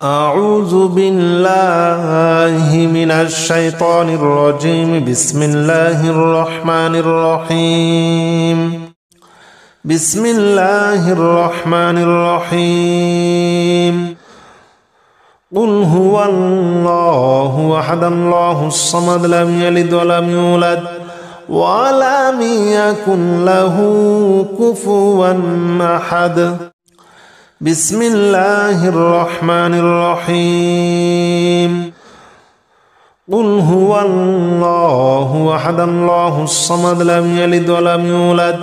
أعوذ بالله من الشيطان الرجيم. بسم الله الرحمن الرحيم. بسم الله الرحمن الرحيم. قل هو الله أحد الله الصمد لم يلد ولم يولد ولم يكن له كفوا أحد. بسم الله الرحمن الرحيم. قل هو الله أحد الله الصمد لم يلد ولم يولد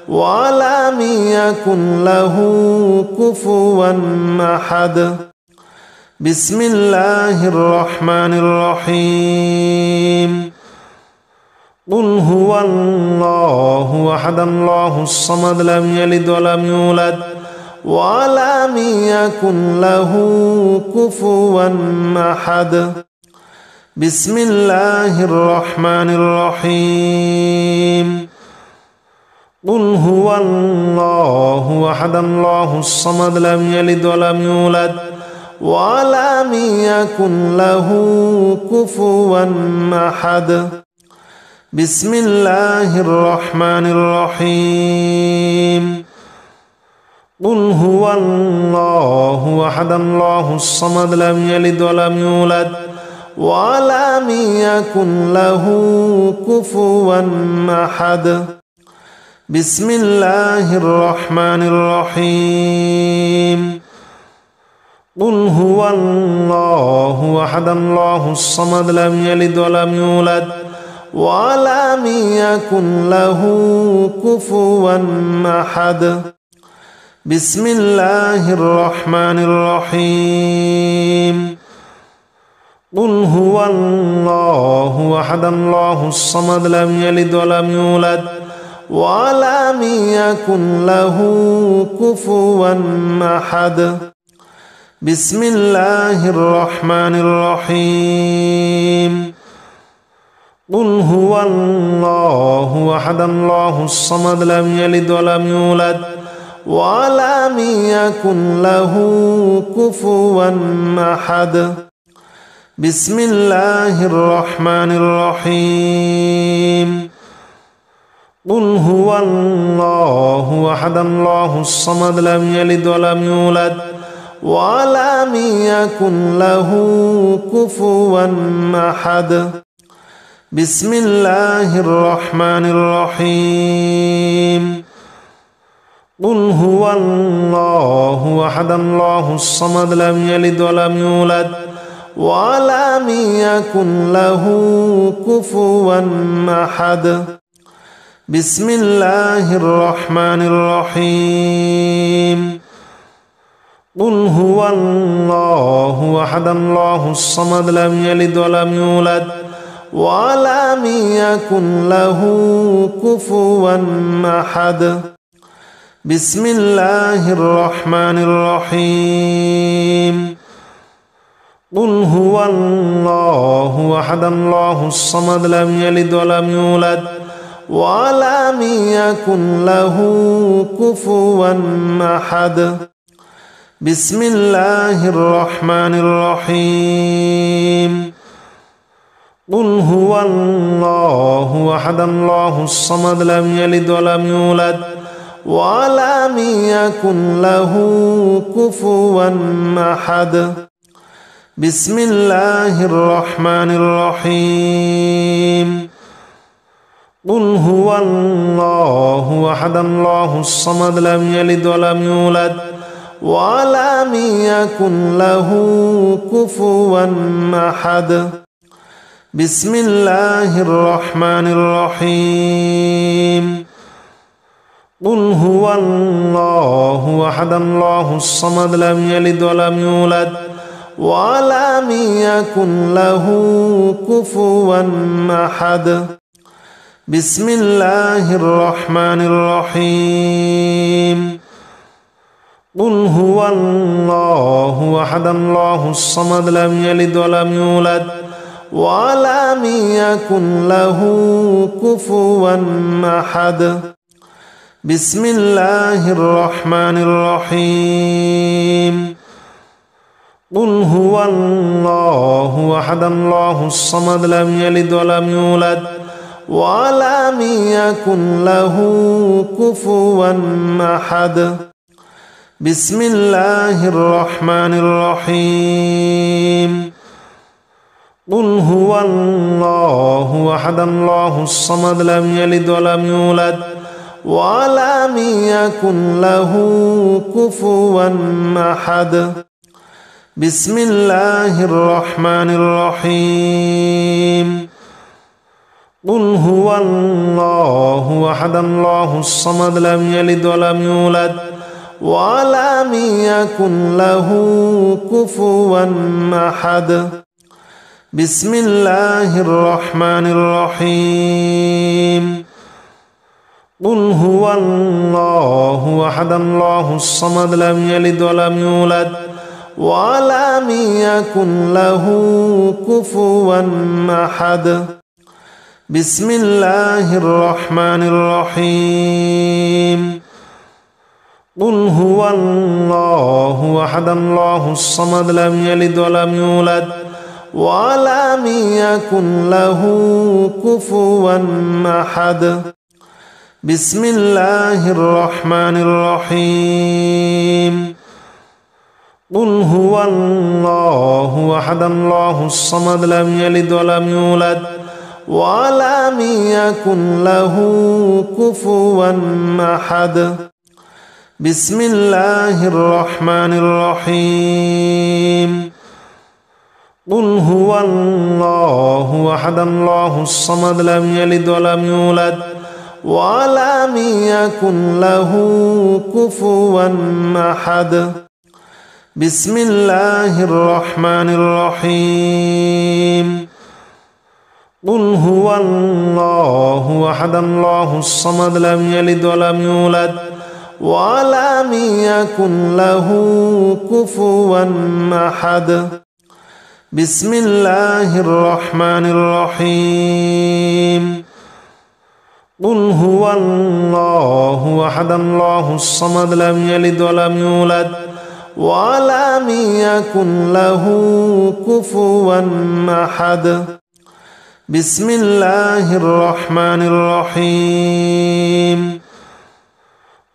ولم يكن له كفوا أحد. بسم الله الرحمن الرحيم. قل هو الله أحد الله الصمد لم يلد ولم يولد ولم يكن له كفوا أحد. بسم الله الرحمن الرحيم. قل هو الله أحد الله الصمد لم يلد ولم يولد ولم يكن له كفوا أحد. بسم الله الرحمن الرحيم. قل هو الله أحد الله الصمد لم يلد ولم يولد ولم يكن له كفوا أحد. بسم الله الرحمن الرحيم. قل هو الله أحد الله الصمد لم يلد ولم يولد ولم يكن له كفوا أحد. بسم الله الرحمن الرحيم. قل هو الله أحد الله الصمد لم يلد ولم يولد ولم يكن له كفوا أحد. بسم الله الرحمن الرحيم. قل هو الله أحد الله الصمد لم يلد ولم يولد ولم يكن له كفوا أحد. بسم الله الرحمن الرحيم. قل هو الله أحد الله الصمد لم يلد ولم يولد ولم يكن له كفوا أحد. بسم الله الرحمن الرحيم. قل هو الله أحد الله الصمد لم يلد ولم يولد ولم يكن له كفوا أحد. بسم الله الرحمن الرحيم. قل هو الله أحد الله الصمد لم يلد ولم يولد ولم يكن له كفوا أحد. بسم الله الرحمن الرحيم. قل هو الله أحد الله الصمد لم يلد ولم يولد ولم يكن له كفوا أحد. بسم الله الرحمن الرحيم. قل هو الله أحد الله الصمد لم يلد ولم يولد ولم يكن له كفوا أحد. بسم الله الرحمن الرحيم. قل هو الله أحد الله الصمد لم يلد ولم يولد ولم يكن له كفوا أحد. بسم الله الرحمن الرحيم. قل هو الله أحد الله الصمد لم يلد ولم يولد ولم يكن له كفوا أحد. بسم الله الرحمن الرحيم. قل هو الله أحد الله الصمد لم يلد ولم يولد ولم يكن له كفوا أحد. بسم الله الرحمن الرحيم. قل هو الله أحد الله الصمد لم يلد ولم يولد ولم يكن له كفوا أحد بسم الله الرحمن الرحيم قل هو الله أحد الله الصمد لم يلد ولم يولد ولم يكن له كفوا أحد بسم الله الرحمن الرحيم قل هو الله أحد الله الصمد لم يلد ولم يولد ولم يكن له كفوا أحد بسم الله الرحمن الرحيم قل هو الله أحد الله الصمد لم يلد ولم يولد ولم يكن له كفوا أحد بسم الله الرحمن الرحيم قل هو الله أحد الله الصمد لم يلد ولم يولد ولم يكن له كفوا أحد بسم الله الرحمن الرحيم قل هو الله أحد الله الصمد لم يلد ولم يولد ولم يكن له كفوا أحد بسم الله الرحمن الرحيم قل هو الله أحد الله الصمد لم يلد ولم يولد ولم يكن له كفوا أحد بسم الله الرحمن الرحيم قل هو الله أحد الله الصمد لم يلد ولم يولد ولم يكن له كفوا أحد بسم الله الرحمن الرحيم قل هو الله أحد الله الصمد لم يلد ولم يولد ولم يكن له كفوا أحد بسم الله الرحمن الرحيم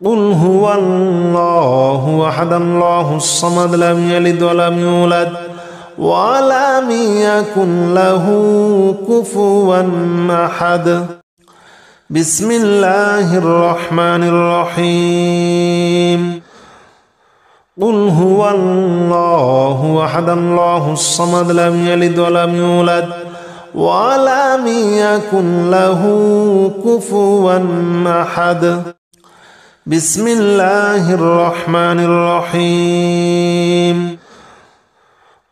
قل هو الله أحد الله الصمد لم يلد ولم يولد ولم يكن له كفوا أحد بسم الله الرحمن الرحيم قل هو الله أحد الله الصمد لم يلد ولم يولد ولم يكن له كفوا أحد بسم الله الرحمن الرحيم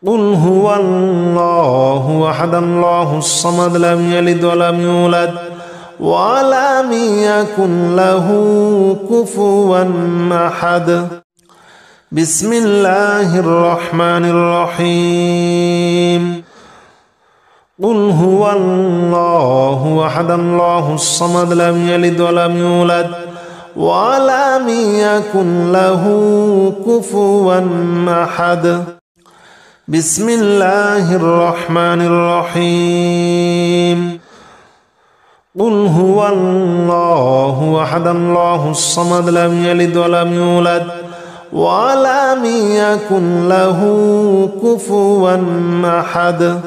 قل هو الله أحد الله الصمد لم يلد ولم يولد ولم يكن له كفوا أحد بسم الله الرحمن الرحيم قل هو الله أحد الله الصمد لم يلد ولم يولد ولم يكن له كفوا أحد بسم الله الرحمن الرحيم قل هو الله أحد الله الصمد لم يلد ولم يولد ولم يكن له كفوا أحد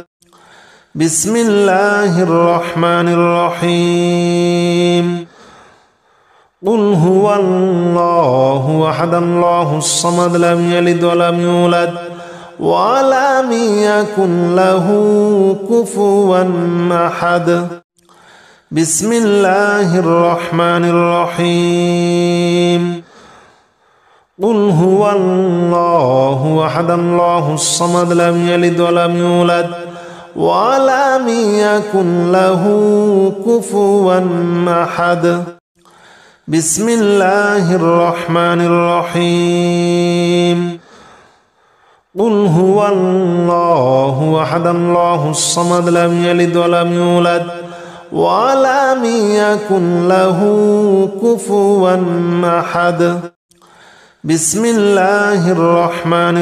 بسم الله الرحمن الرحيم قل هو الله أحد الله الصمد لم يلد ولم يولد ولم يكن له كفوا أحد بسم الله الرحمن الرحيم قل هو الله أحد الله الصمد لم يلد ولم يولد ولم يكن له كفوا أحد بسم الله الرحمن الرحيم قل هو الله أحد الله الصمد لم يلد ولم يولد ولم يكن له كفوا أحد بسم الله الرحمن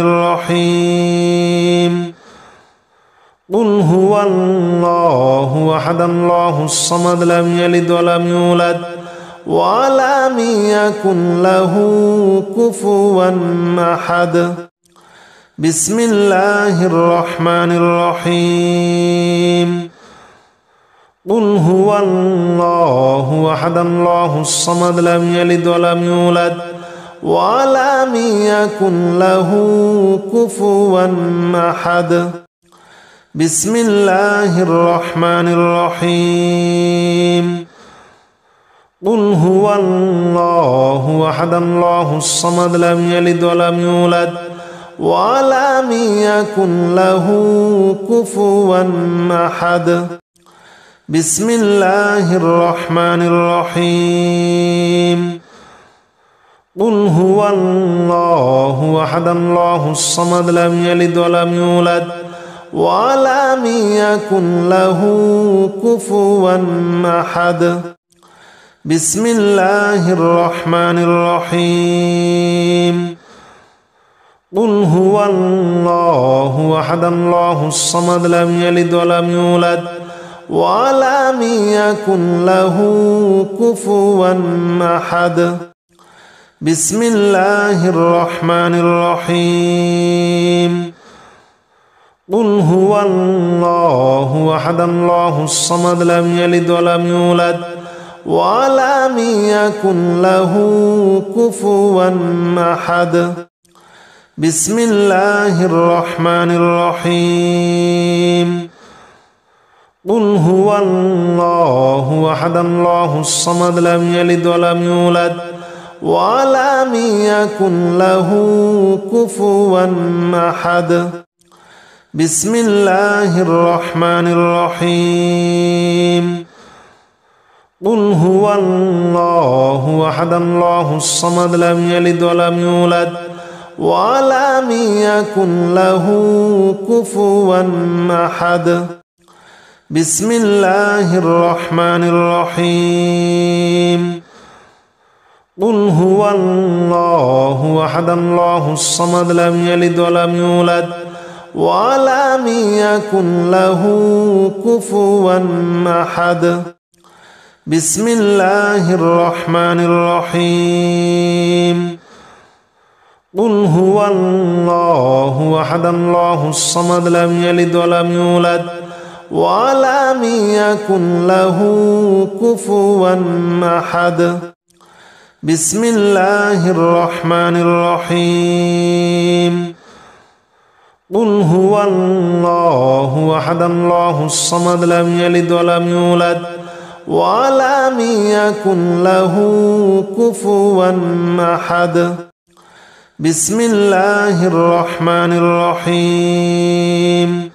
الرحيم قل هو الله أحد الله الصمد لم يلد ولم يولد ولم يكن له كفوا أحد بسم الله الرحمن الرحيم قل هو الله أحد الله الصمد لم يلد ولم يولد ولم يكن له كفوا أحد بسم الله الرحمن الرحيم قل هو الله أحد الله الصمد لم يلد ولم يولد ولم يكن له كفوا أحد بسم الله الرحمن الرحيم قل هو الله أحد الله الصمد لم يلد ولم يولد ولم يكن له كفوا أحد بسم الله الرحمن الرحيم قل هو الله أحد الله الصمد لم يلد ولم يولد ولم يكن له كفوا أحد بسم الله الرحمن الرحيم قل هو الله أحد الله الصمد لم يلد ولم يولد ولم يكن له كفوا أحد بسم الله الرحمن الرحيم قل هو الله أحد الله الصمد لم يلد ولم يولد ولم يكن له كفوا أحد بسم الله الرحمن الرحيم قل هو الله أحد الله الصمد لم يلد ولم يولد ولم يكن له كفوا أحد بسم الله الرحمن الرحيم قل هو الله أحد الله الصمد لم يلد ولم يولد ولم يكن له كفوا أحد بسم الله الرحمن الرحيم قل هو الله أحد الله الصمد لم يلد ولم يولد ولم يكن له كفوا أحد بسم الله الرحمن الرحيم قل هو الله أحد الله الصمد لم يلد ولم يولد ولم يكن له كفوا أحد بسم الله الرحمن الرحيم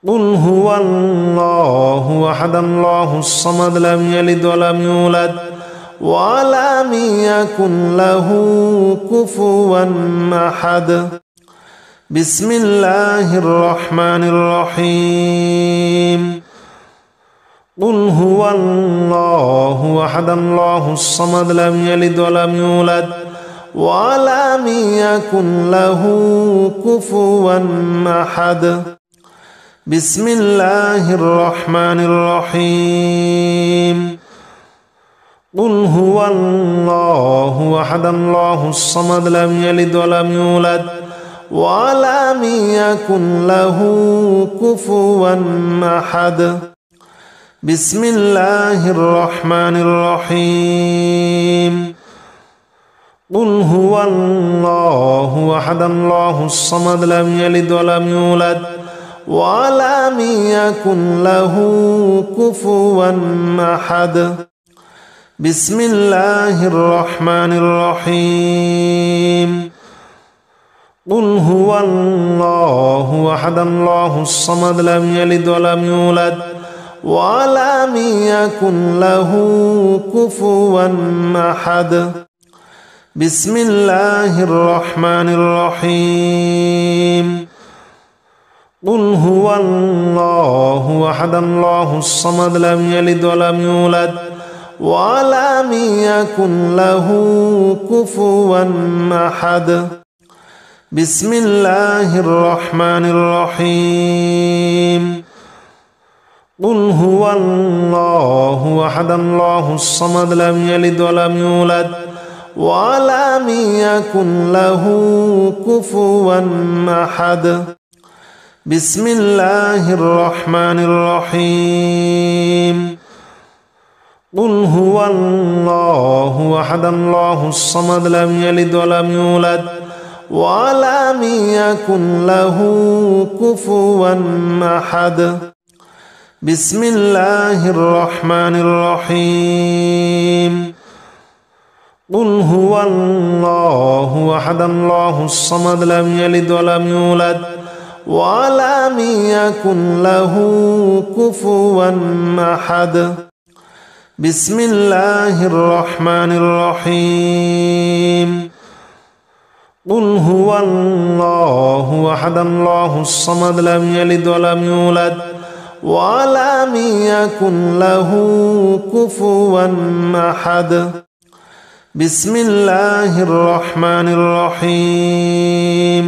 قل هو الله أحد الله الصمد لم يلد ولم يولد ولم يكن له كفوا أحد بسم الله الرحمن الرحيم قل هو الله أحد الله الصمد لم يلد ولم يولد ولم يكن له كفوا أحد بسم الله الرحمن الرحيم قل هو الله أحد الله الصمد لم يلد ولم يولد ولم يكن له كفوا أحد بسم الله الرحمن الرحيم قل هو الله أحد الله الصمد لم يلد ولم يولد ولم يكن له كفوا أحد بسم الله الرحمن الرحيم قل هو الله أحد الله الصمد لم يلد ولم يولد ولم يكن له كفوا أحد بسم الله الرحمن الرحيم قل هو الله أحد الله الصمد لم يلد ولم يولد ولم يكن له كفوا أحد. بسم الله الرحمن الرحيم. قل هو الله أحد الله الصمد لم يلد ولم يولد ولم يكن له كفوا أحد. بسم الله الرحمن الرحيم. قل هو الله أحد الله الصمد لم يلد ولم يولد ولم يكن له كفوا أحد. بسم الله الرحمن الرحيم. قل هو الله أحد الله الصمد لم يلد ولم يولد ولم يكن له كفوا أحد. بسم الله الرحمن الرحيم. قل هو الله أحد الله الصمد لم يلد ولم يولد ولم يكن له كفوا أحد. بسم الله الرحمن الرحيم.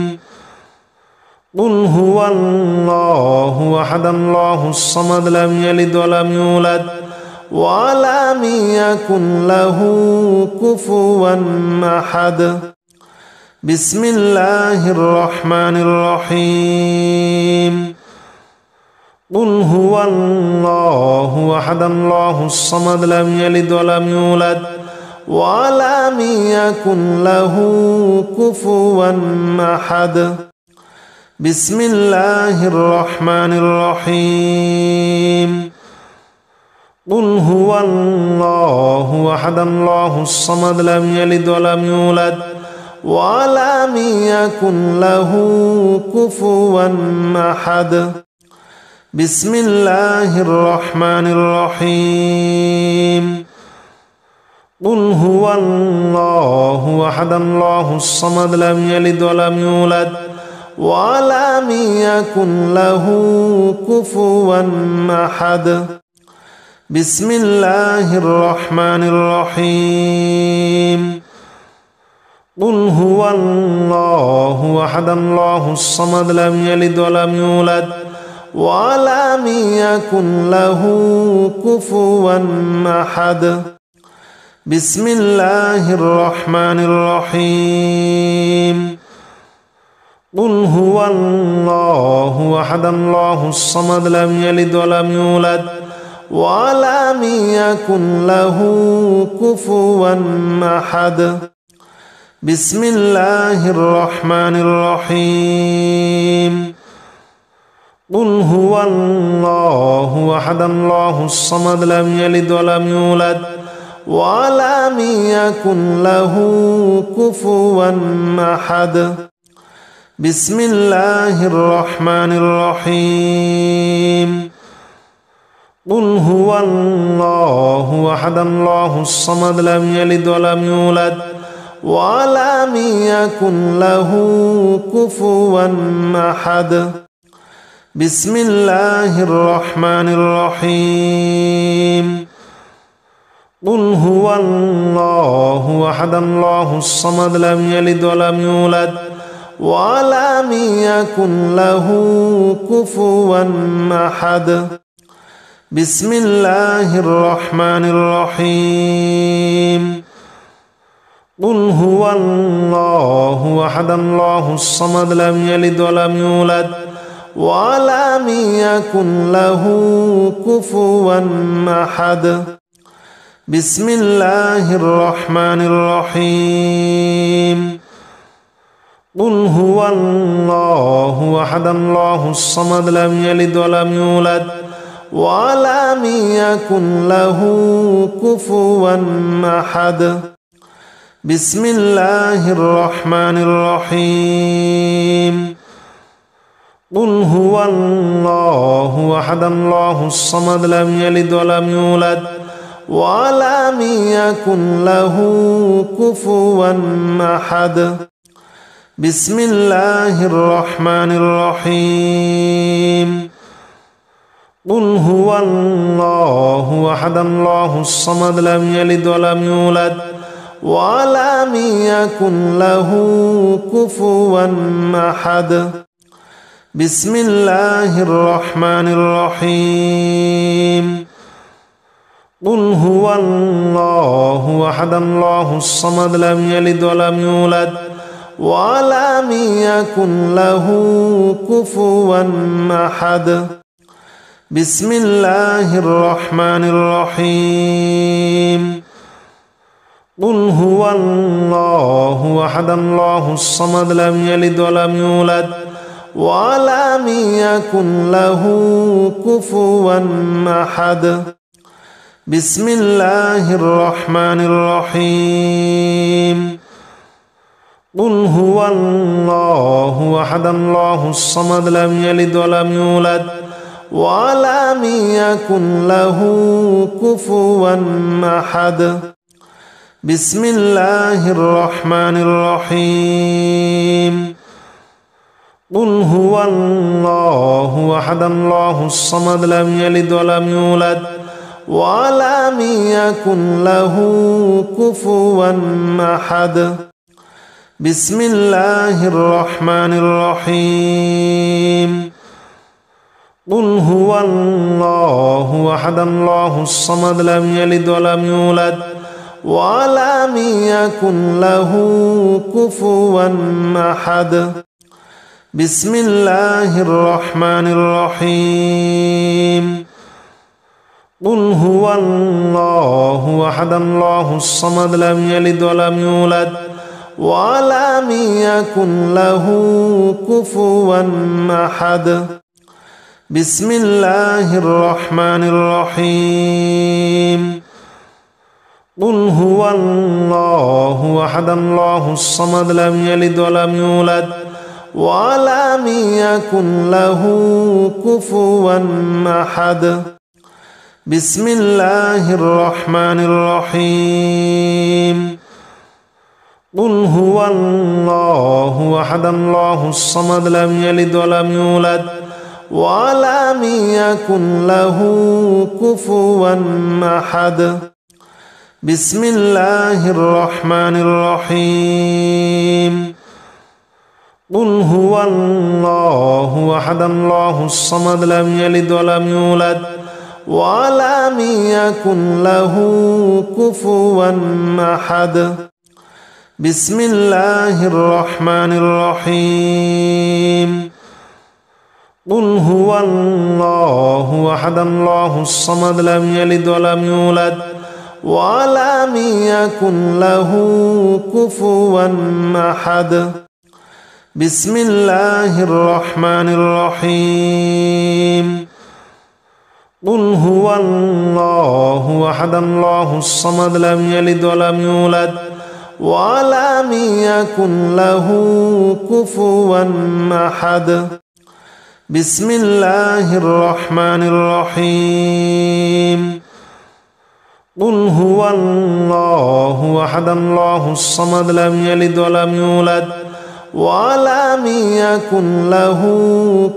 قل هو الله أحد الله الصمد لم يلد ولم يولد ولم يكن له كفوا أحد. بسم الله الرحمن الرحيم. قل هو الله أحد الله الصمد لم يلد ولم يولد ولم يكن له كفوا أحد. بسم الله الرحمن الرحيم. قل هو الله أحد الله الصمد لم يلد ولم يولد ولم يكن له كفوا أحد. بسم الله الرحمن الرحيم. قل هو الله أحد الله الصمد لم يلد ولم يولد ولم يكن له كفوا أحد. بسم الله الرحمن الرحيم. قل هو الله أحد الله الصمد لم يلد ولم يولد ولم يكن له كفوا أحد. بسم الله الرحمن الرحيم. قل هو الله أحد الله الصمد لم يلد ولم يولد ولم يكن له كفوا أحد. بسم الله الرحمن الرحيم. قل هو الله أحد الله الصمد لم يلد ولم يولد ولم يكن له كفوا أحد. بسم الله الرحمن الرحيم. قل هو الله أحد الله الصمد لم يلد ولم يولد ولم يكن له كفوا أحد. بسم الله الرحمن الرحيم. قل هو الله أحد الله الصمد لم يلد ولم يولد ولم يكن له كفوا أحد. بسم الله الرحمن الرحيم. قل هو الله أحد الله الصمد لم يلد ولم يولد ولم يكن له كفوا أحد. بسم الله الرحمن الرحيم. قل هو الله أحد الله الصمد لم يلد ولم يولد ولم يكن له كفوا أحد. بسم الله الرحمن الرحيم. قل هو الله أحد الله الصمد لم يلد ولم يولد ولم يكن له كفوا أحد. بسم الله الرحمن الرحيم. قل هو الله أحد الله الصمد لم يلد ولم يولد ولم يكن له كفوا أحد بسم الله الرحمن الرحيم قل هو الله أحد الله الصمد لم يلد ولم يولد ولم يكن له كفوا أحد بسم الله الرحمن الرحيم قل هو الله أحد الله الصمد لم يلد ولم يولد ولم يكن له كفوا أحد بسم الله الرحمن الرحيم قل هو الله أحد الله الصمد لم يلد ولم يولد ولم يكن له كفوا أحد بسم الله الرحمن الرحيم قل هو الله أحد الله الصمد لم يلد ولم يولد ولم يكن له كفوا أحد بسم الله الرحمن الرحيم قل هو الله أحد الله الصمد لم يلد ولم يولد ولم يكن له كفوا أحد بسم الله الرحمن الرحيم قل هو الله أحد الله الصمد لم يلد ولم يولد ولم يكن له كفوا أحد بسم الله الرحمن الرحيم قل هو الله أحد الله الصمد لم يلد ولم يولد ولم يكن له كفوا أحد بسم الله الرحمن الرحيم قل هو الله أحد الله الصمد لم يلد ولم يولد ولم يكن له كفوا أحد بسم الله الرحمن الرحيم قل هو الله أحد الله الصمد لم يلد ولم يولد ولم يكن له كفوا أحد بسم الله الرحمن الرحيم قل هو الله أحد الله الصمد لم يلد ولم يولد ولم يكن له كفوا أحد بسم الله الرحمن الرحيم قل هو الله أحد الله الصمد لم يلد ولم يولد ولم يكن له كفوا أحد بسم الله الرحمن الرحيم قل هو الله أحد الله الصمد لم يلد ولم يولد ولم يكن له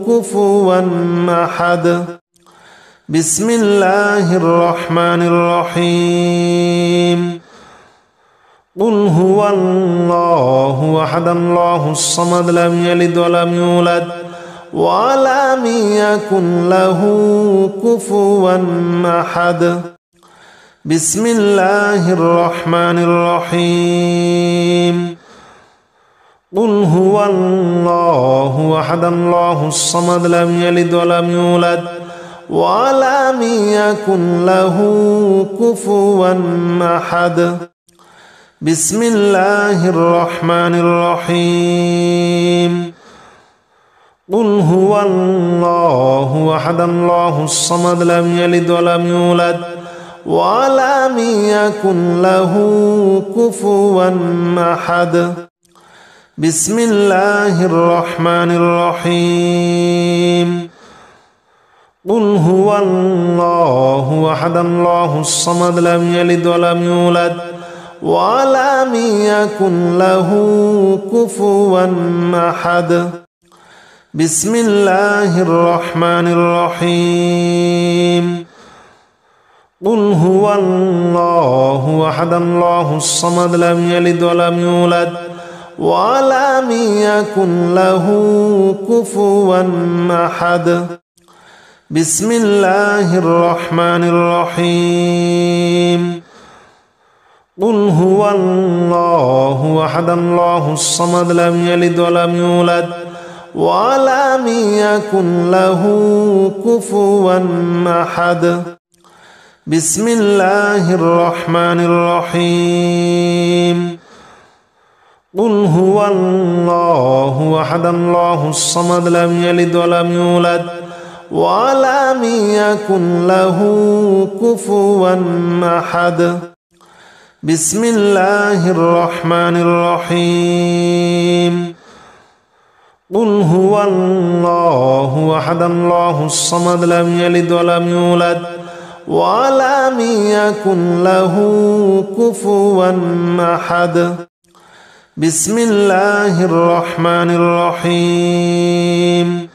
كفوا أحد بسم الله الرحمن الرحيم قل هو الله أحد الله الصمد لم يلد ولم يولد ولم يكن له كفوا أحد بسم الله الرحمن الرحيم قل هو الله أحد الله الصمد لم يلد ولم يولد ولم يكن له كفوا أحد بسم الله الرحمن الرحيم قل هو الله أحد الله الصمد لم يلد ولم يولد ولم يكن له كفوا أحد بسم الله الرحمن الرحيم قل هو الله أحد الله الصمد لم يلد ولم يولد ولم يكن له كفوا أحد بسم الله الرحمن الرحيم قل هو الله أحد الله الصمد لم يلد ولم يولد ولم يكن له كفوا أحد بسم الله الرحمن الرحيم قل هو الله أحد الله الصمد لم يلد ولم يولد ولم يكن له كفوا أحد بسم الله الرحمن الرحيم قل هو الله أحد الله الصمد لم يلد ولم يولد ولم يكن له كفوا أحد بسم الله الرحمن الرحيم قل هو الله أحد الله الصمد لم يلد ولم يولد ولم يكن له كفوا أحد بسم الله الرحمن الرحيم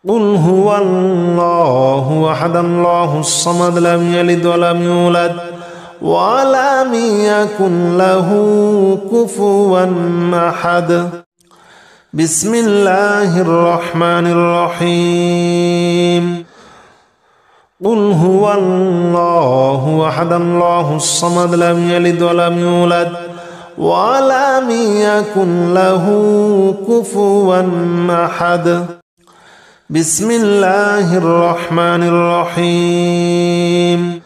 قل هو الله أحد الله الصمد لم يلد ولم يولد ولم يكن له كفوا أحد بسم الله الرحمن الرحيم قل هو الله أحد الله الصمد لم يلد ولم يولد ولم يكن له كفوا أحد بسم الله الرحمن الرحيم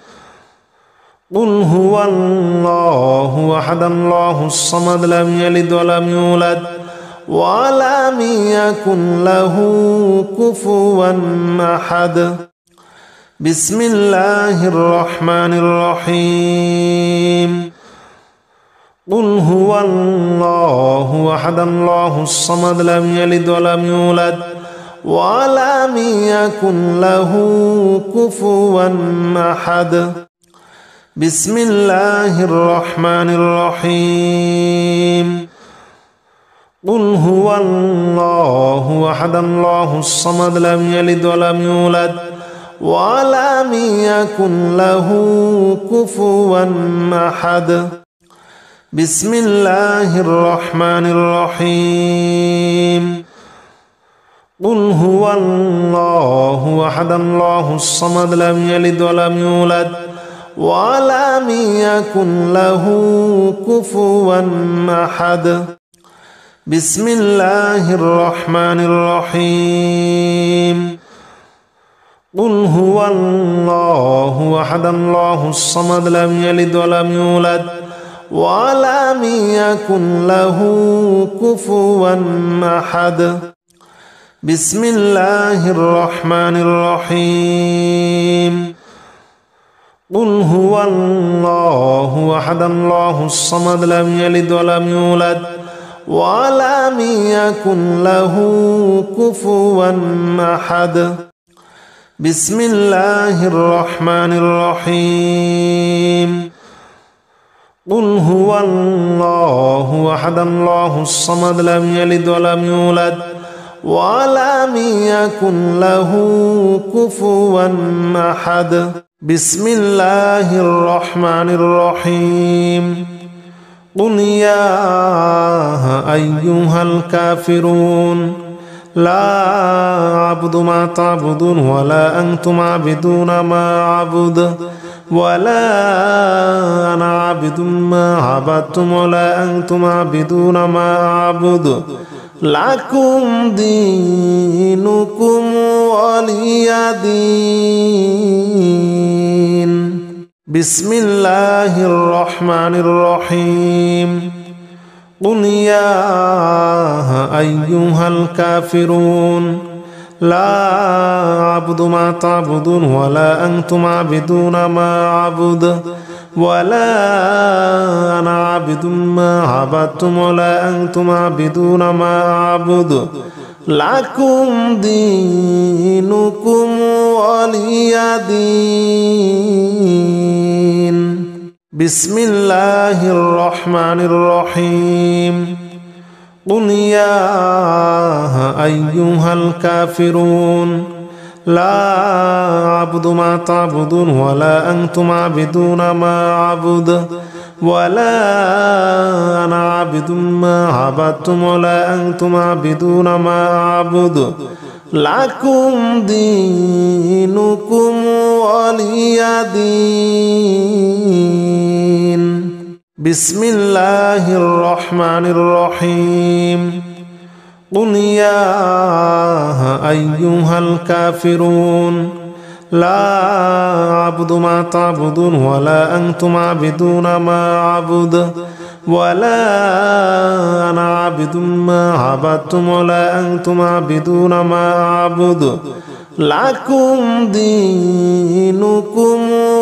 قل هو الله أحد الله الصمد لم يلد ولم يولد ولم يكن له كفوا أحد بسم الله الرحمن الرحيم قل هو الله أحد الله الصمد لم يلد ولم يولد ولم يكن له كفوا أحد بسم الله الرحمن الرحيم قل هو الله أحد الله الصمد لم يلد ولم يولد ولم يكن له كفوا أحد بسم الله الرحمن الرحيم قل هو الله أحد الله الصمد لم يلد ولم يولد ولم يكن له كفوا أحد بسم الله الرحمن الرحيم قل هو الله أحد الله الصمد لم يلد ولم يولد ولم يكن له كفوا أحد بسم الله الرحمن الرحيم قل هو الله أحد الله الصمد لم يلد ولم يولد ولم يكن له كفوا أحد بسم الله الرحمن الرحيم قل هو الله أحد الله الصمد لم يلد ولم يولد ولم يكن له كفوا أحد بسم الله الرحمن الرحيم قل يا أيها الكافرون لا أعبد ما تعبدون ولا أنتم عابدون ما أعبد ولا أنا عابد ما عبدتم ولا أنتم عابدون ما أعبد لكم دينكم ولي دين بسم الله الرحمن الرحيم قل يا أيها الكافرون لا أعبد ما تعبدون ولا أنتم عابدون ما أعبد ولا أنا عابد ما عبدتم ولا أنتم عابدون ما أعبد لكم دينكم ولي دين بسم الله الرحمن الرحيم قل يا أيها الكافرون لا أعبد ما تعبدون ولا أنتم عابدون ما أعبد ولا أنا عابد ما عبدتم ولا أنتم عابدون ما أعبد لكم دينكم ولي دين. بسم الله الرحمن الرحيم. قل يا أيها الكافرون لا أعبد ما تعبدون ولا أنتم عابدون ما أعبد ولا أنا عابد ما عبدتم ولا أنتم عابدون ما أعبد لكم دينكم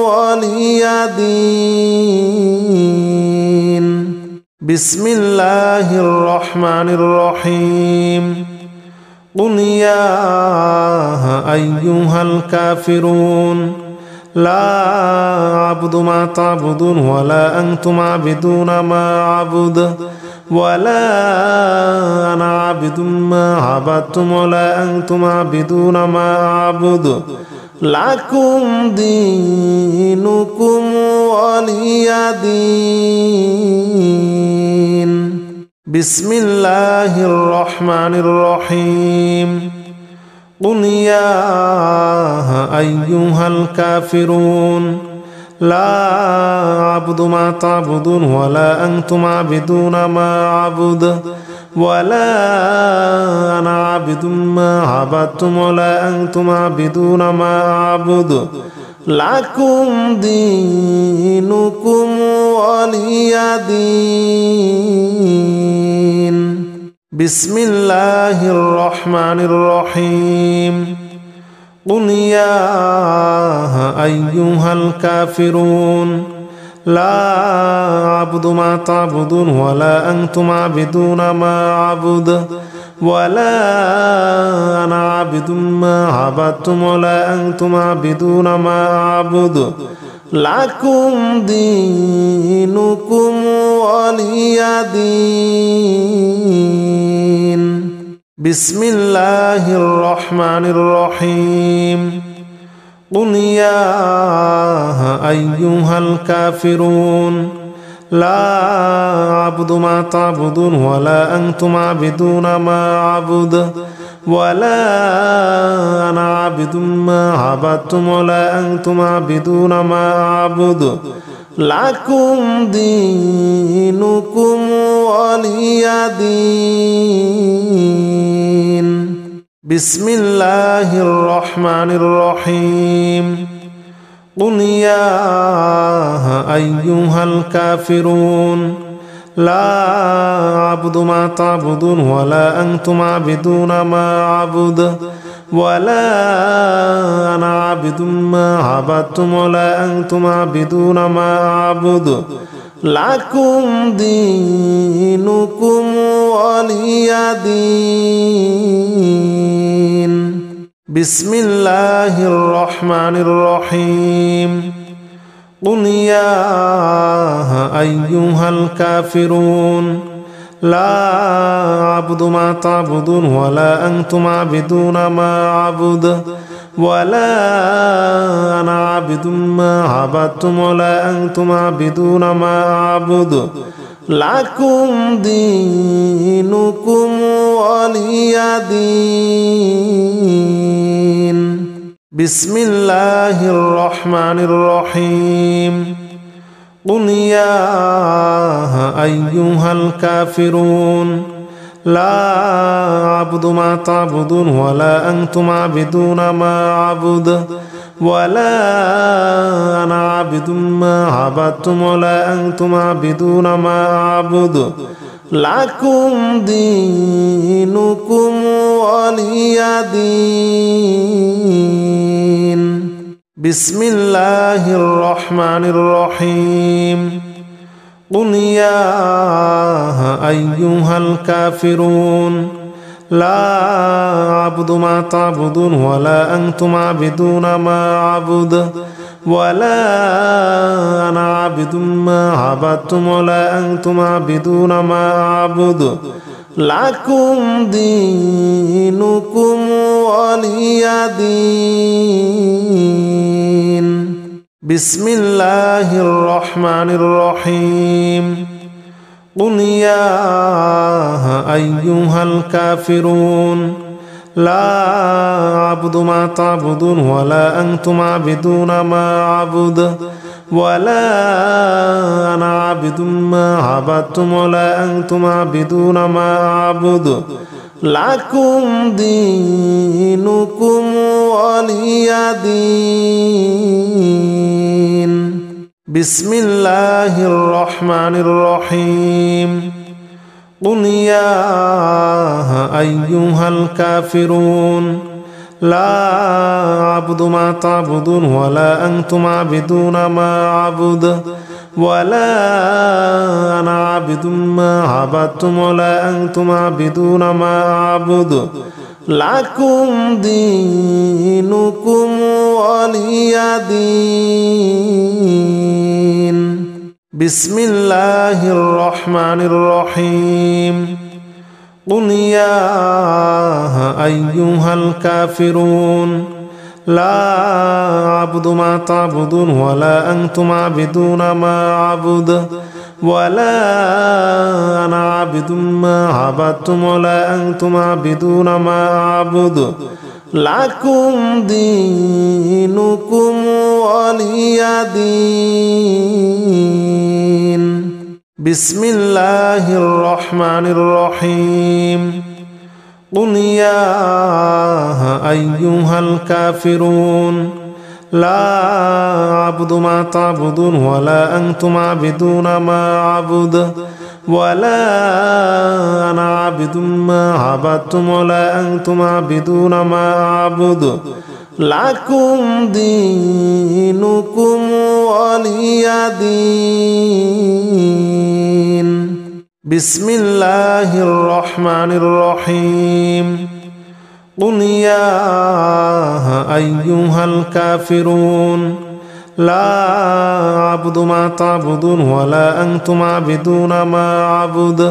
ولي دين. بسم الله الرحمن الرحيم. قل يا أيها الكافرون لا أعبد ما تعبدون ولا أنتم عابدون ما أعبد ولا أنا عابد ما عبدتم ولا أنتم عابدون ما أعبد لكم دينكم ولي دين. بسم الله الرحمن الرحيم. قل يا أيها الكافرون لا أعبد ما تعبدون ولا أنتم عابدون ما أعبد ولا أنا عابد ما عبدتم ولا أنتم عابدون ما أعبد لكم دينكم ولي دين. بسم الله الرحمن الرحيم. قل يا أيها الكافرون لا أعبد ما تعبدون ولا أنتم عابدون ما أعبد ولا أنا عابد ما عبدتم ولا أنتم عابدون ما أعبد لكم دينكم ولي دين. بسم الله الرحمن الرحيم. قل يا أيها الكافرون لا أعبد ما تعبدون ولا أنتم عابدون ما أعبد ولا أنا عابد ما عبدتم ولا أنتم عابدون ما أعبد لكم دينكم ولي دين. بسم الله الرحمن الرحيم. قل يا أيها الكافرون لا أعبد ما تعبدون ولا أنتم عابدون ما أعبد ولا أنا عابد ما عبدتم ولا أنتم عابدون ما أعبد لكم دينكم ولي دين. بسم الله الرحمن الرحيم. قل يا أيها الكافرون لا أعبد ما تعبدون ولا أنتم عابدون ما أعبد ولا أنا عابد ما عبدتم ولا أنتم عابدون ما أعبد لكم دينكم ولي دين. بسم الله الرحمن الرحيم. قل يا أيها الكافرون لا أعبد ما تعبدون ولا أنتم عابدون ما أعبد ولا أنا عابد ما عبدتم ولا أنتم عابدون ما أعبد لكم دينكم ولي دين. بسم الله الرحمن الرحيم. قل يا أيها الكافرون لا أعبد ما تعبدون ولا أنتم عابدون ما أعبد ولا أنا عابد ما عبدتم ولا أنتم عابدون ما أعبد লাকুম দীনুকুম ওয়ালিয়া দীন। বিসমিল্লাহির রহমানির রহিম। কুল ইয়া আইয়ুহাল কাফিরুন লা আ'বুদু মা তা'বুদুন ওয়ালা আনতুম আ'বিদুনা মা আ'বুদু ওয়ালা আনা আ'বিদুম মা আ'বাদতুম ওয়ালা আনতুম আ'বিদুনা মা আ'বুদু লাকুম দীনুকুম ওয়ালিয়া দীন। বিসমিল্লাহির রহমানির রহিম। কুল ইয়া আইয়ুহাল কাফিরুন লা আ'বুদু মা তা'বুদুন ওয়ালা আনতুম আ'বিদুনা মা আ'বুদু ওয়ালা আনা আ'বিদুম মা আ'বাদতুম ওয়ালা আনতুম আ'বিদুনা মা আ'বুদু লাকুম দীনুকুম ওয়ালিয়া দীন। বিসমিল্লাহির রহমানির রহিম। কুল ইয়া আইয়ুহাল কাফিরুন লা আ'বুদু মা তা'বুদুন ওয়ালা আনতুম আ'বিদুনা মা আ'বুদু ওয়ালা আনা আ'বিদুম মা আ'বাদতুম ওয়ালা আনতুম আ'বিদুনা মা আ'বুদু লাকুম দীনুকুম ওয়ালিয়া দীন। বিসমিল্লাহির রহমানির রহিম। কুল ইয়া আইয়ুহাল কাফিরুন লা আ'বুদু মা তা'বুদুন ওয়ালা আনতুম আ'বিদুনা মা আ'বুদু ওয়ালা আনা আ'বিদুম মা আ'বাদতুম ওয়ালা আনতুম আ'বিদুনা মা আ'বুদু লাকুম দীনুকুম ওয়ালিয়া দীন। বিসমিল্লাহির রহমানির রহিম। কুল ইয়া আইয়ুহাল কাফিরুন লা আ'বুদু মা তা'বুদুন ওয়ালা আনতুম আ'বিদুনা মা আ'বুদু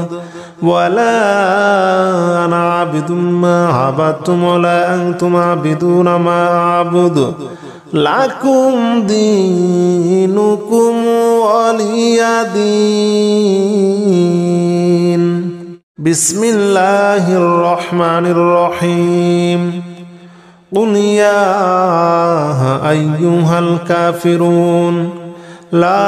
ওয়ালা আনা আ'বিদুম মা আ'বাদতুম ওয়ালা আনতুম আ'বিদুনা মা আ'বুদু লাকুম দীনুকুম ওয়ালিয়া দীন। বিসমিল্লাহির রহমানির রহিম। কুল ইয়া আইয়ুহাল কাফিরুন লা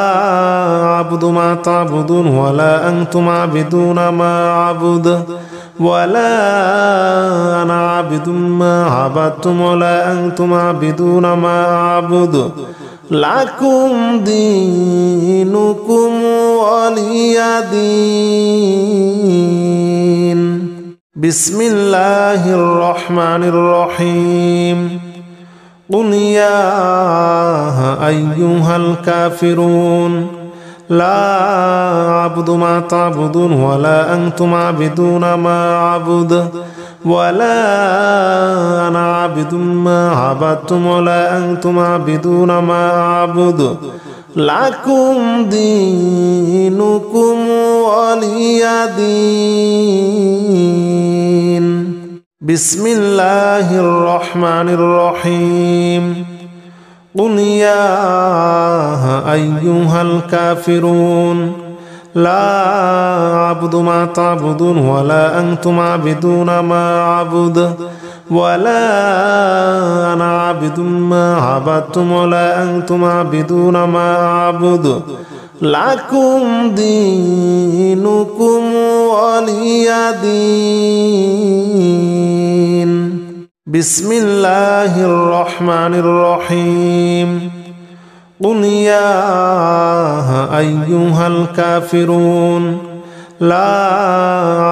আ'বুদু মা তা'বুদুন ওয়ালা আনতুম আ'বিদুনা মা আ'বুদু ওয়ালা আনা আ'বিদুম মা আ'বাদতুম ওয়ালা আনতুম আ'বিদুনা মা আ'বুদু লাকুম দীনুকুম ওয়ালিয়া দীন। বিসমিল্লাহির রহমানির রহিম। কুল ইয়া আইয়ুহাল কাফিরুন লা আ'বুদু মা তা'বুদুন ওয়ালা আনতুম আ'বিদুনা মা আ'বুদু ওয়ালা আনা আ'বিদুম মা আ'বাদতুম ওয়ালা আনতুম আ'বিদুনা মা আ'বুদু লাকুম দীনুকুম ওয়ালিয়া দীন। বিসমিল্লাহির রহমানির রহিম। কুল ইয়া আইয়ুহাল কাফিরুন লা আ'বুদু মা তা'বুদুন ওয়ালা আনতুম আ'বিদুনা মা আ'বুদু ওয়ালা আনা আ'বিদুম মা আ'বাদতুম ওয়ালা আনতুম আ'বিদুনা মা আ'বুদু লাকুম দীনুকুম ওয়ালিয়া দীন। বিসমিল্লাহির রহমানির রহিম। কুল ইয়া আইয়ুহাল কাফিরুন লা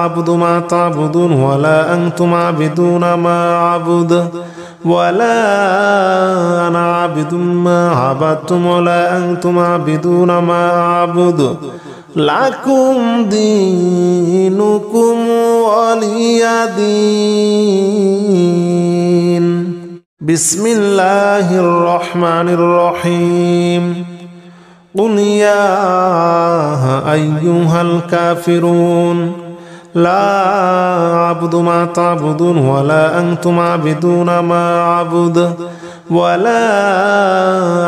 আ'বুদু মা তা'বুদুন ওয়ালা আনতুম আ'বিদুনা মা আ'বুদু ওয়ালা আনা আ'বিদুম মা আ'বাদতুম ওয়ালা আনতুম আ'বিদুনা মা আ'বুদু লাকুম দীনুকুম ওয়ালিয়া দীন। বিসমিল্লাহির রহমানির রহিম। কুল ইয়া আইয়ুহাল কাফিরুন لا أعبد ما تعبدون ولا أنتم عابدون ما أعبد ولا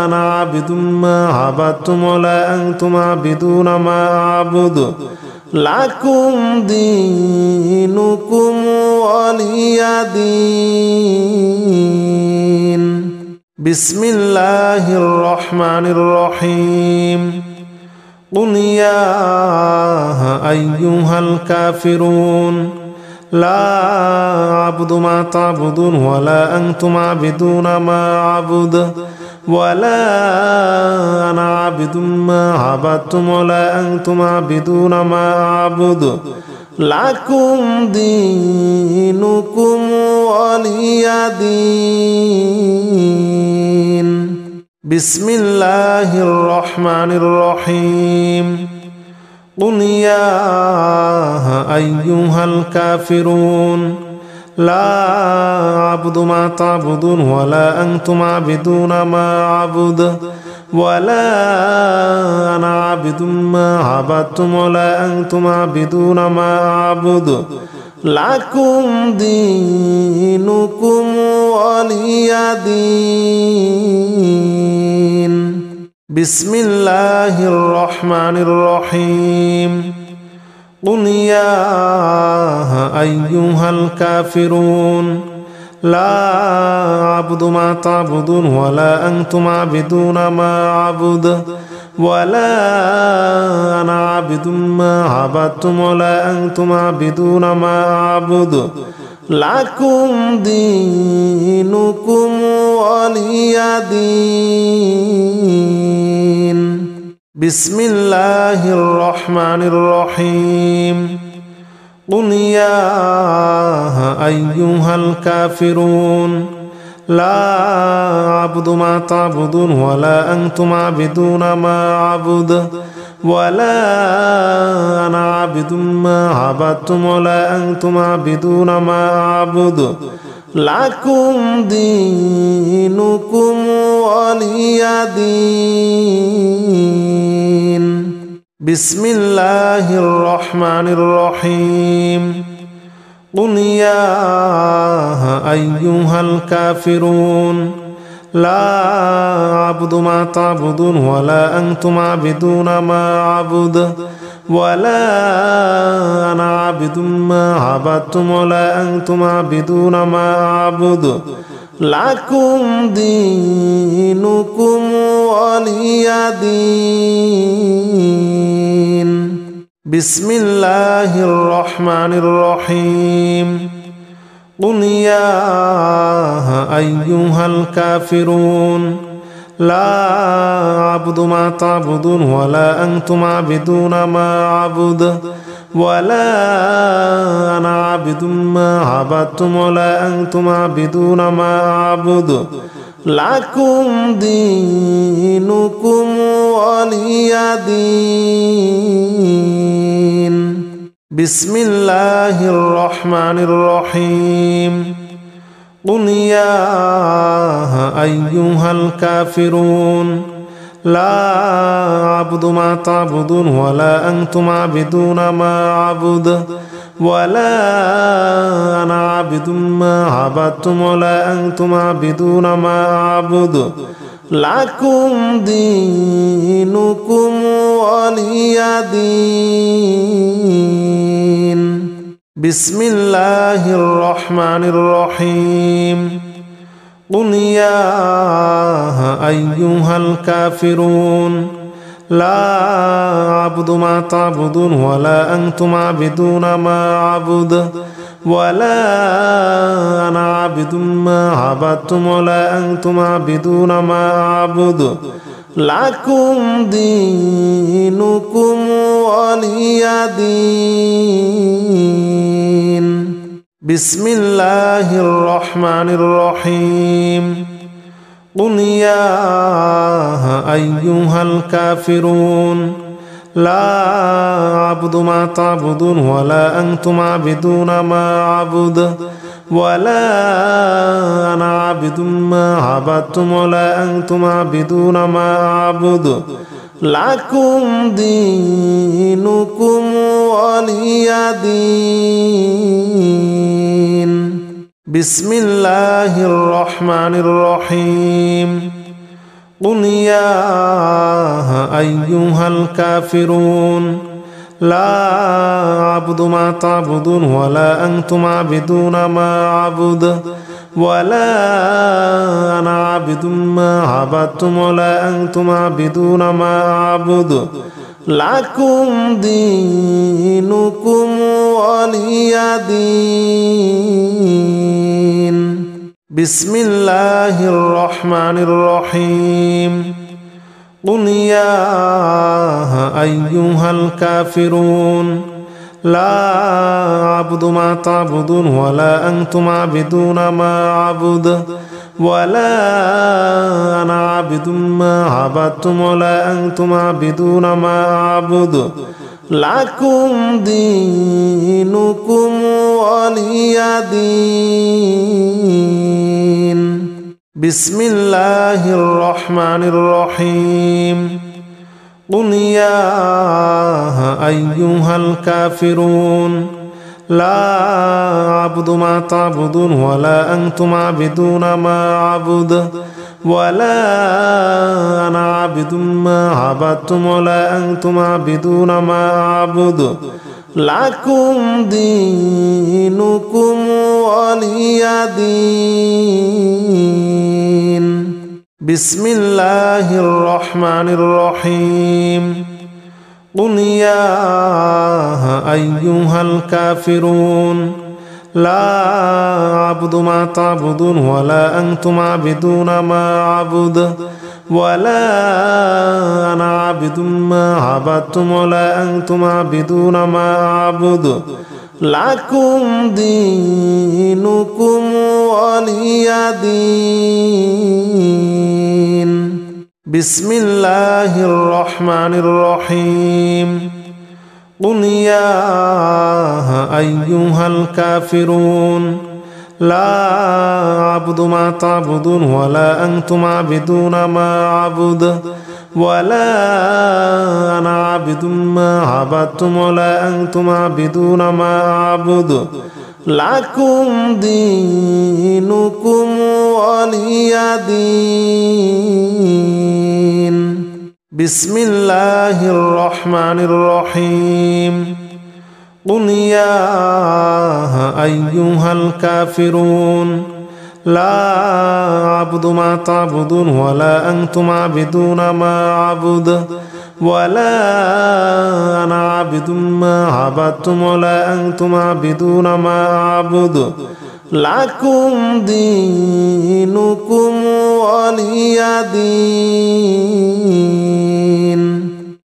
أنا عابد ما عبدتم ولا أنتم عابدون ما أعبد لكم دينكم ولي دين. بسم الله الرحمن الرحيم. قل يا أيها الكافرون لا أعبد ما تعبدون ولا أنتم عابدون ما أعبد ولا أنا عابد ما عبدتم ولا أنتم عابدون ما أعبد لكم دينكم ولي دين. بسم الله الرحمن الرحيم. قل يا أيها الكافرون لا أعبد ما تعبدون ولا أنتم عابدون ما أعبد ولا أنا عابد ما عبدتم ولا أنتم عابدون ما أعبد لكم دينكم ولي دين. بسم الله الرحمن الرحيم. قل يا أيها الكافرون لا أعبد ما تعبدون ولا أنتم عابدون ما أعبد ولا أنا عابد ما عبدتم ولا أنتم عابدون ما أعبد لكم دينكم ولي دين. بسم الله الرحمن الرحيم. قل يا أيها الكافرون لا أعبد ما تعبدون ولا أنتم عابدون ما أعبد ولا أنا عابد ما عبدتم ولا أنتم عابدون ما أعبد لكم دينكم ولي دين. بسم الله الرحمن الرحيم. قل يا أيها الكافرون لا أعبد ما تعبدون ولا أنتم عابدون ما أعبد ولا أنا عابد ما عبدتم ولا أنتم عابدون ما أعبد لكم دينكم ولي دين. بسم الله الرحمن الرحيم. قل يا أيها الكافرون لا أعبد ما تعبدون ولا أنتم عابدون ما أعبد ولا أنا عابد ما عبدتم ولا أنتم عابدون ما أعبد لكم دينكم ولي دين. بسم الله الرحمن الرحيم. قل يا أيها الكافرون لا أعبد ما تعبدون ولا أنتم عابدون ما أعبد ولا أنا عابد ما عبدتم ولا أنتم عابدون ما أعبد لكم دينكم ولي دين. بسم الله الرحمن الرحيم. قل يا أيها الكافرون لا أعبد ما تعبدون ولا أنتم عابدون ما أعبد ولا أنا عابد ما عبدتم ولا أنتم عابدون ما أعبد لكم دينكم ولي دين. بسم الله الرحمن الرحيم. قل يا أيها الكافرون لا أعبد ما تعبدون ولا أنتم عابدون ما أعبد ولا أنا عابد ما عبدتم ولا أنتم عابدون ما أعبد لكم دينكم ولي دين بسم الله الرحمن الرحيم قل يا أيها الكافرون لا أعبد ما تعبدون ولا أنتم عابدون ما أعبد ولا أنا عابد ما عبدتم ولا أنتم عابدون ما أعبد لكم دينكم ولي دين بسم الله الرحمن الرحيم قل يا أيها الكافرون لا أعبد ما تعبدون ولا أنتم عابدون ما أعبد ولا أنا عابد ما عبدتم ولا أنتم عابدون ما أعبد لكم دينكم ولي دين بسم الله الرحمن الرحيم قل يا أيها الكافرون لا أعبد ما تعبدون ولا أنتم عابدون ما أعبد ولا أنا عابد ما عبدتم ولا أنتم عابدون ما أعبد لكم دينكم ولي دين بسم الله الرحمن الرحيم قل يا أيها الكافرون لا أعبد ما تعبدون ولا أنتم عابدون ما أعبد ولا أنا عابد ما عبدتم ولا أنتم عابدون ما أعبد لكم دينكم ولي دين بسم الله الرحمن الرحيم قل يا أيها الكافرون لا أعبد ما تعبدون ولا أنتم عابدون ما أعبد ولا أنا عابد ما عبدتم ولا أنتم عابدون ما أعبد لكم دينكم ولي دين بسم الله الرحمن الرحيم قل يا أيها الكافرون لا أعبد ما تعبدون ولا أنتم عابدون ما أعبد ولا أنا عابد ما عبدتم ولا أنتم عابدون ما أعبد لكم دينكم ولي دين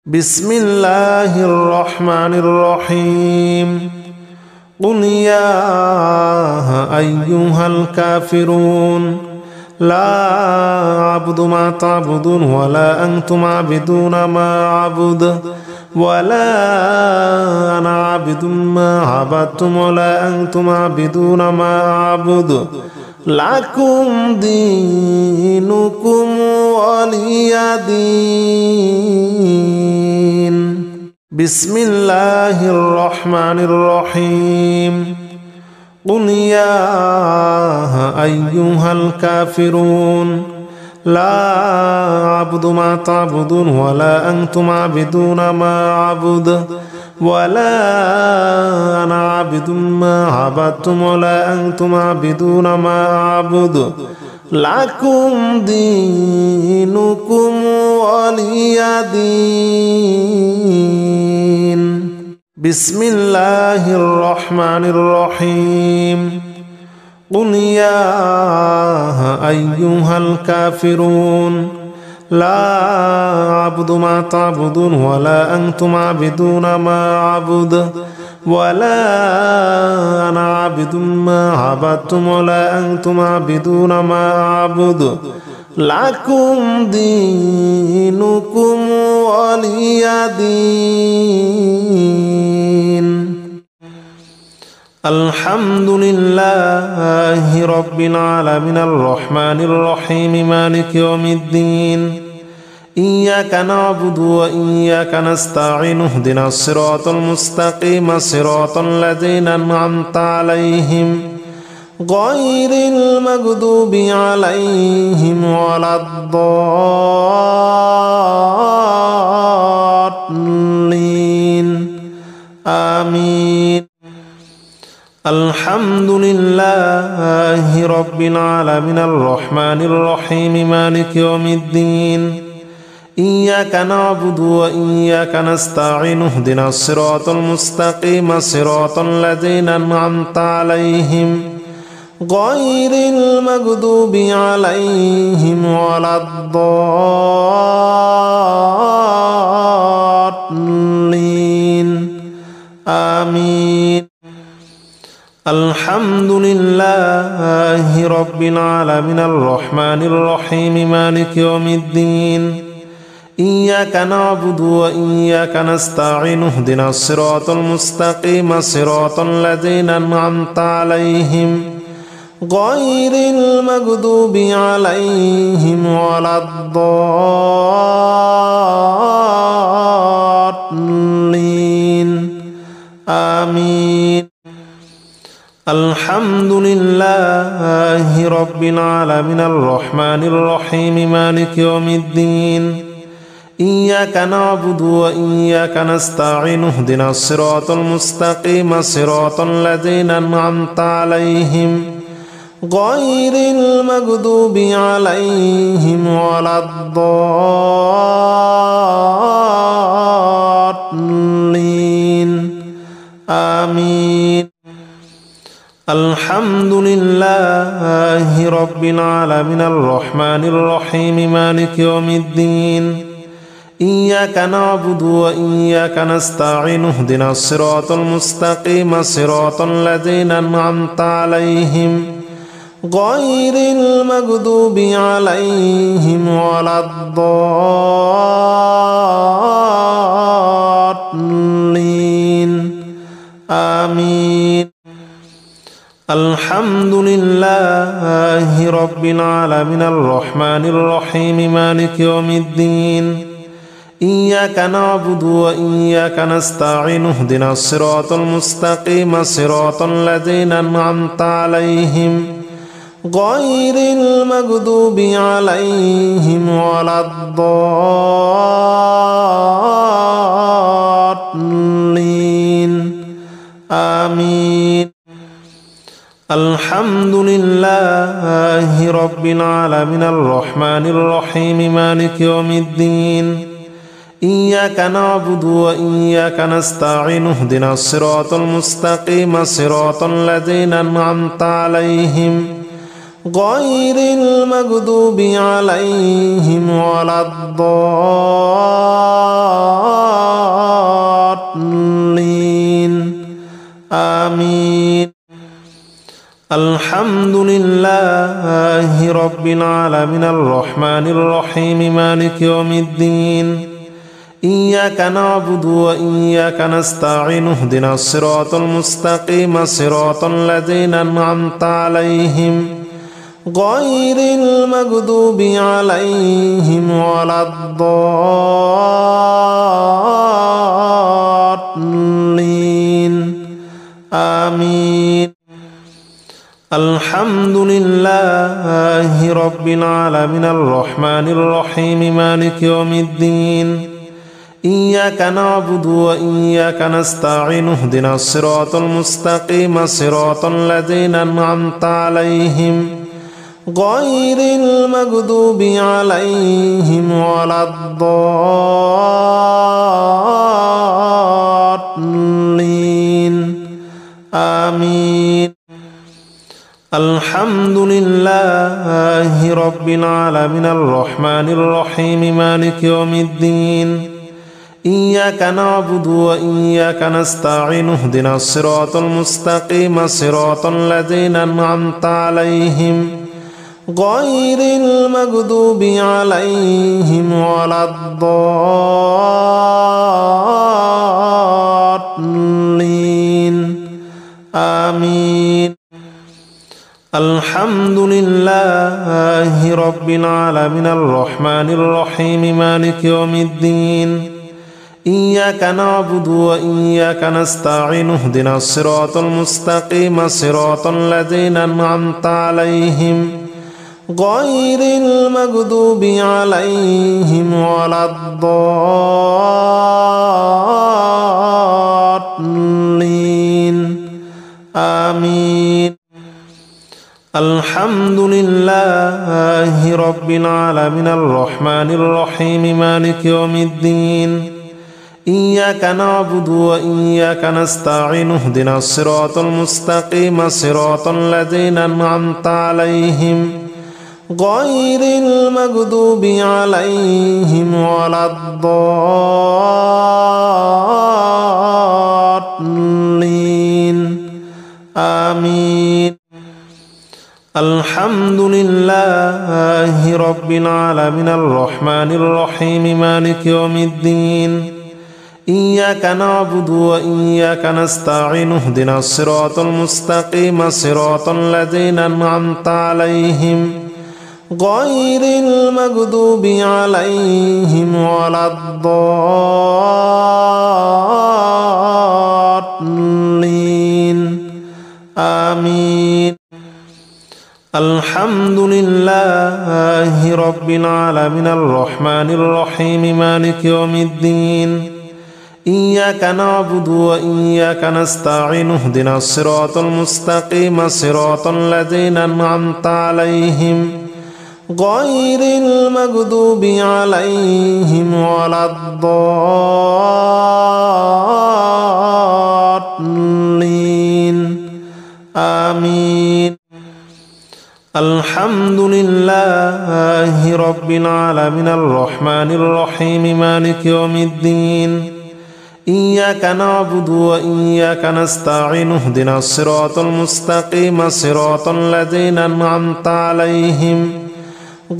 بسم الله الرحمن الرحيم قل يا أيها الكافرون لا أعبد ما تعبدون ولا أنتم عابدون ما أعبد ولا أنا عابد ما عبدتم ولا أنتم عابدون ما أعبد لكم دينكم ولي دين بسم الله الرحمن الرحيم قل يا أيها الكافرون لا أعبد ما تعبدون ولا أنتم عابدون ما أعبد ولا أنا عابد ما عبدتم ولا أنتم عابدون ما أعبد لكم دينكم ولي دين بسم الله الرحمن الرحيم قل يا أيها الكافرون لا أعبد ما تعبدون ولا أنتم عابدون ما أعبد ولا أنا عابد ما عبدتم ولا أنتم عابدون ما أعبد لكم دينكم ولي دين الحمد لله رب العالمين الرحمن الرحيم مالك يوم الدين إياك نعبد وإياك نستعين اهدنا الصراط المستقيم صراط الذين أنعمت عليهم غير المغضوب عليهم ولا الضالين آمين. الحمد لله رب العالمين الرحمن الرحيم مالك يوم الدين إياك نعبد وإياك نستعين اهدنا الصراط المستقيم صراط الذين أنعمت عليهم غير المغضوب عليهم ولا الضالين آمين. الحمد لله رب العالمين الرحمن الرحيم مالك يوم الدين إياك نعبد وإياك نستعين اهدنا الصراط المستقيم صراط الذين أنعمت عليهم غير المغضوب عليهم ولا الضالين آمين. الحمد لله رب العالمين الرحمن الرحيم مالك يوم الدين إياك نعبد وإياك نستعين اهدنا الصراط المستقيم صراط الذين أنعمت عليهم غير المغضوب عليهم ولا الضالين آمين. الحمد لله رب العالمين الرحمن الرحيم مالك يوم الدين إياك نعبد وإياك نستعين اهدنا الصراط المستقيم صراط الذين أنعمت عليهم غير المغضوب عليهم ولا الضالين آمين. الحمد لله رب العالمين الرحمن الرحيم مالك يوم الدين إياك نعبد وإياك نستعين اهدنا الصراط المستقيم صراط الذين أنعمت عليهم غير المغضوب عليهم ولا الضالين آمين. الحمد لله رب العالمين الرحمن الرحيم مالك يوم الدين إياك نعبد وإياك نستعين اهدنا الصراط المستقيم صراط الذين أنعمت عليهم غير المغضوب عليهم ولا الضالين آمين. الحمد لله رب العالمين الرحمن الرحيم مالك يوم الدين إياك نعبد وإياك نستعين اهدنا الصراط المستقيم صراط الذين أنعمت عليهم غير المغضوب عليهم ولا الضالين آمين. الحمد لله رب العالمين الرحمن الرحيم مالك يوم الدين إياك نعبد وإياك نستعين اهدنا الصراط المستقيم صراط الذين أنعمت عليهم غير المغضوب عليهم ولا الضالين آمين. الحمد لله رب العالمين الرحمن الرحيم مالك يوم الدين إياك نعبد وإياك نستعين اهدنا الصراط المستقيم صراط الذين أنعمت عليهم غير المغضوب عليهم ولا الضالين آمين. الحمد لله رب العالمين الرحمن الرحيم مالك يوم الدين إياك نعبد وإياك نستعين اهدنا الصراط المستقيم صراط الذين أنعمت عليهم غير المغضوب عليهم ولا الضالين آمين. الحمد لله رب العالمين الرحمن الرحيم مالك يوم الدين إياك نعبد وإياك نستعين اهدنا الصراط المستقيم صراط الذين أنعمت عليهم غير المغضوب عليهم ولا الضالين آمين. الحمد لله رب العالمين الرحمن الرحيم مالك يوم الدين إياك نعبد وإياك نستعين اهدنا الصراط المستقيم صراط الذين أنعمت عليهم غير المغضوب عليهم ولا الضالين آمين. الحمد لله رب العالمين الرحمن الرحيم مالك يوم الدين إياك نعبد وإياك نستعين اهدنا الصراط المستقيم صراط الذين أنعمت عليهم غير المغضوب عليهم ولا الضالين آمين. الحمد لله رب العالمين الرحمن الرحيم مالك يوم الدين إياك نعبد وإياك نستعين اهدنا الصراط المستقيم صراط الذين أنعمت عليهم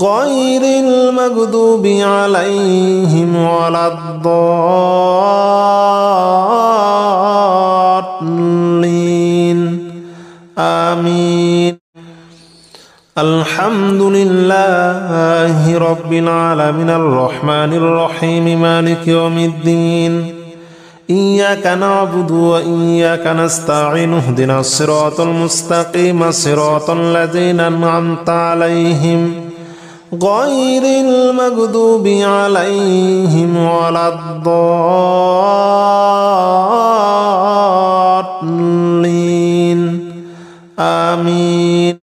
غير المغضوب عليهم ولا الضالين آمين. الحمد لله رب العالمين الرحمن الرحيم مالك يوم الدين إياك نعبد وإياك نستعين اهدنا الصراط المستقيم صراط الذين أنعمت عليهم غير المغضوب عليهم ولا الضالين آمين.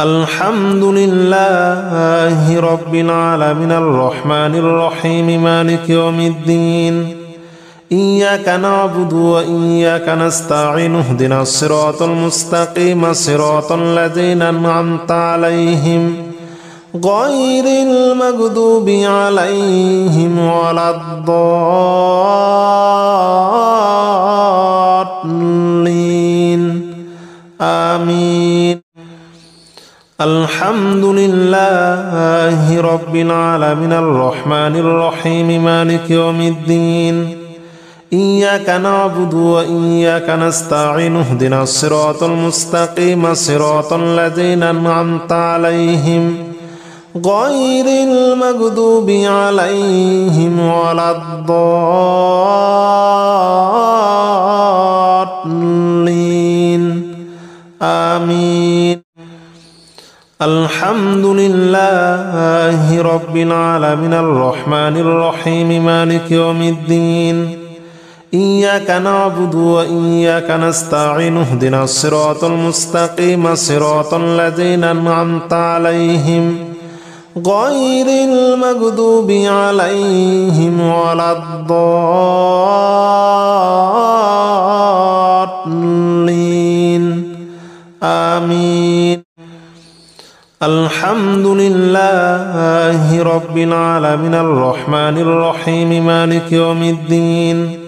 الحمد لله رب العالمين الرحمن الرحيم مالك يوم الدين إياك نعبد وإياك نستعين اهدنا الصراط المستقيم صراط الذين أنعمت عليهم غير المغضوب عليهم ولا الضالين آمين. الحمد لله رب العالمين الرحمن الرحيم مالك يوم الدين إياك نعبد وإياك نستعين اهدنا الصراط المستقيم صراط الذين أنعمت عليهم غير المغضوب عليهم ولا الضالين آمين. الحمد لله رب العالمين الرحمن الرحيم مالك يوم الدين إياك نعبد وإياك نستعين اهدنا الصراط المستقيم صراط الذين أنعمت عليهم غير المغضوب عليهم ولا الضالين آمين. الحمد لله رب العالمين الرحمن الرحيم مالك يوم الدين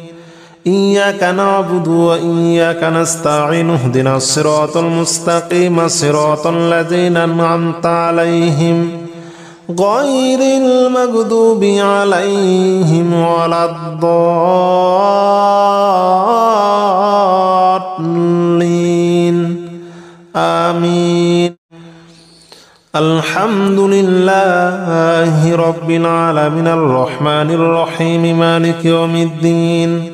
إياك نعبد وإياك نستعين اهدنا الصراط المستقيم صراط الذين أنعمت عليهم غير المغضوب عليهم ولا الضالين آمين. الحمد لله رب العالمين الرحمن الرحيم مالك يوم الدين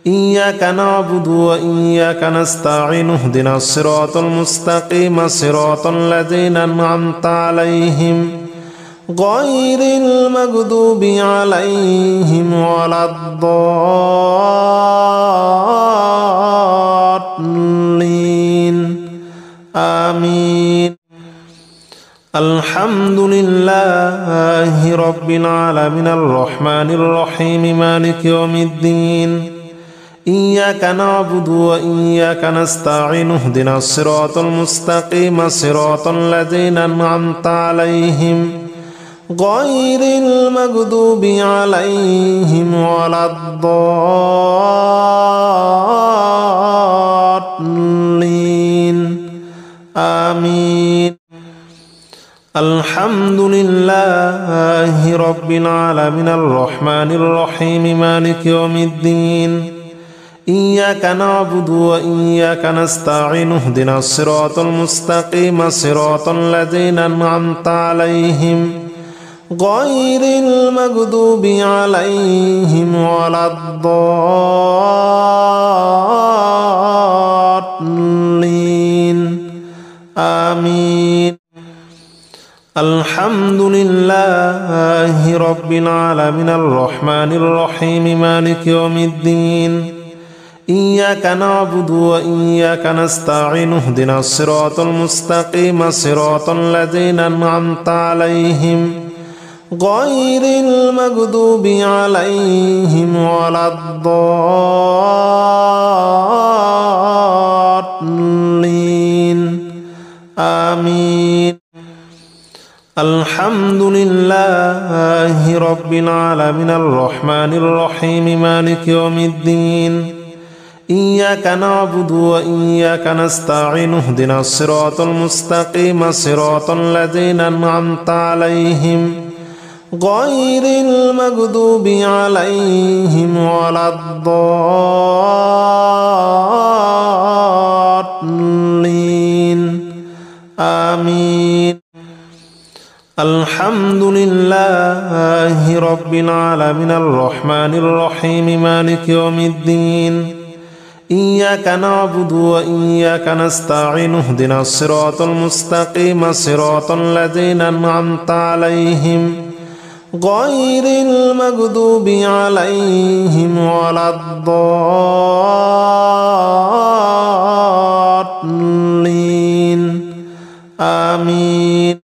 إياك نعبد وإياك نستعين اهدنا الصراط المستقيم صراط الذين أنعمت عليهم غير المغضوب عليهم ولا الضالين آمين. الحمد لله رب العالمين الرحمن الرحيم مالك يوم الدين إياك نعبد وإياك نستعين اهدنا الصراط المستقيم صراط الذين أنعمت عليهم غير المغضوب عليهم ولا الضالين آمين. الحمد لله رب العالمين الرحمن الرحيم مالك يوم الدين إياك نعبد وإياك نستعين اهدنا الصراط المستقيم صراط الذين أنعمت عليهم غير المغضوب عليهم ولا الضالين آمين. الحمد لله رب العالمين الرحمن الرحيم مالك يوم الدين إياك نعبد وإياك نستعين اهدنا الصراط المستقيم صراط الذين أنعمت عليهم غير المغضوب عليهم ولا الضالين آمين. الحمد لله رب العالمين الرحمن الرحيم مالك يوم الدين إياك نعبد وإياك نستعين اهدنا الصراط المستقيم صراط الذين أنعمت عليهم غير المغضوب عليهم ولا الضالين آمين. الحمد لله رب العالمين الرحمن الرحيم مالك يوم الدين إياك نعبد وإياك نستعين اهدنا الصراط المستقيم صراط الذين أنعمت عليهم غير المغضوب عليهم ولا الضالين آمين.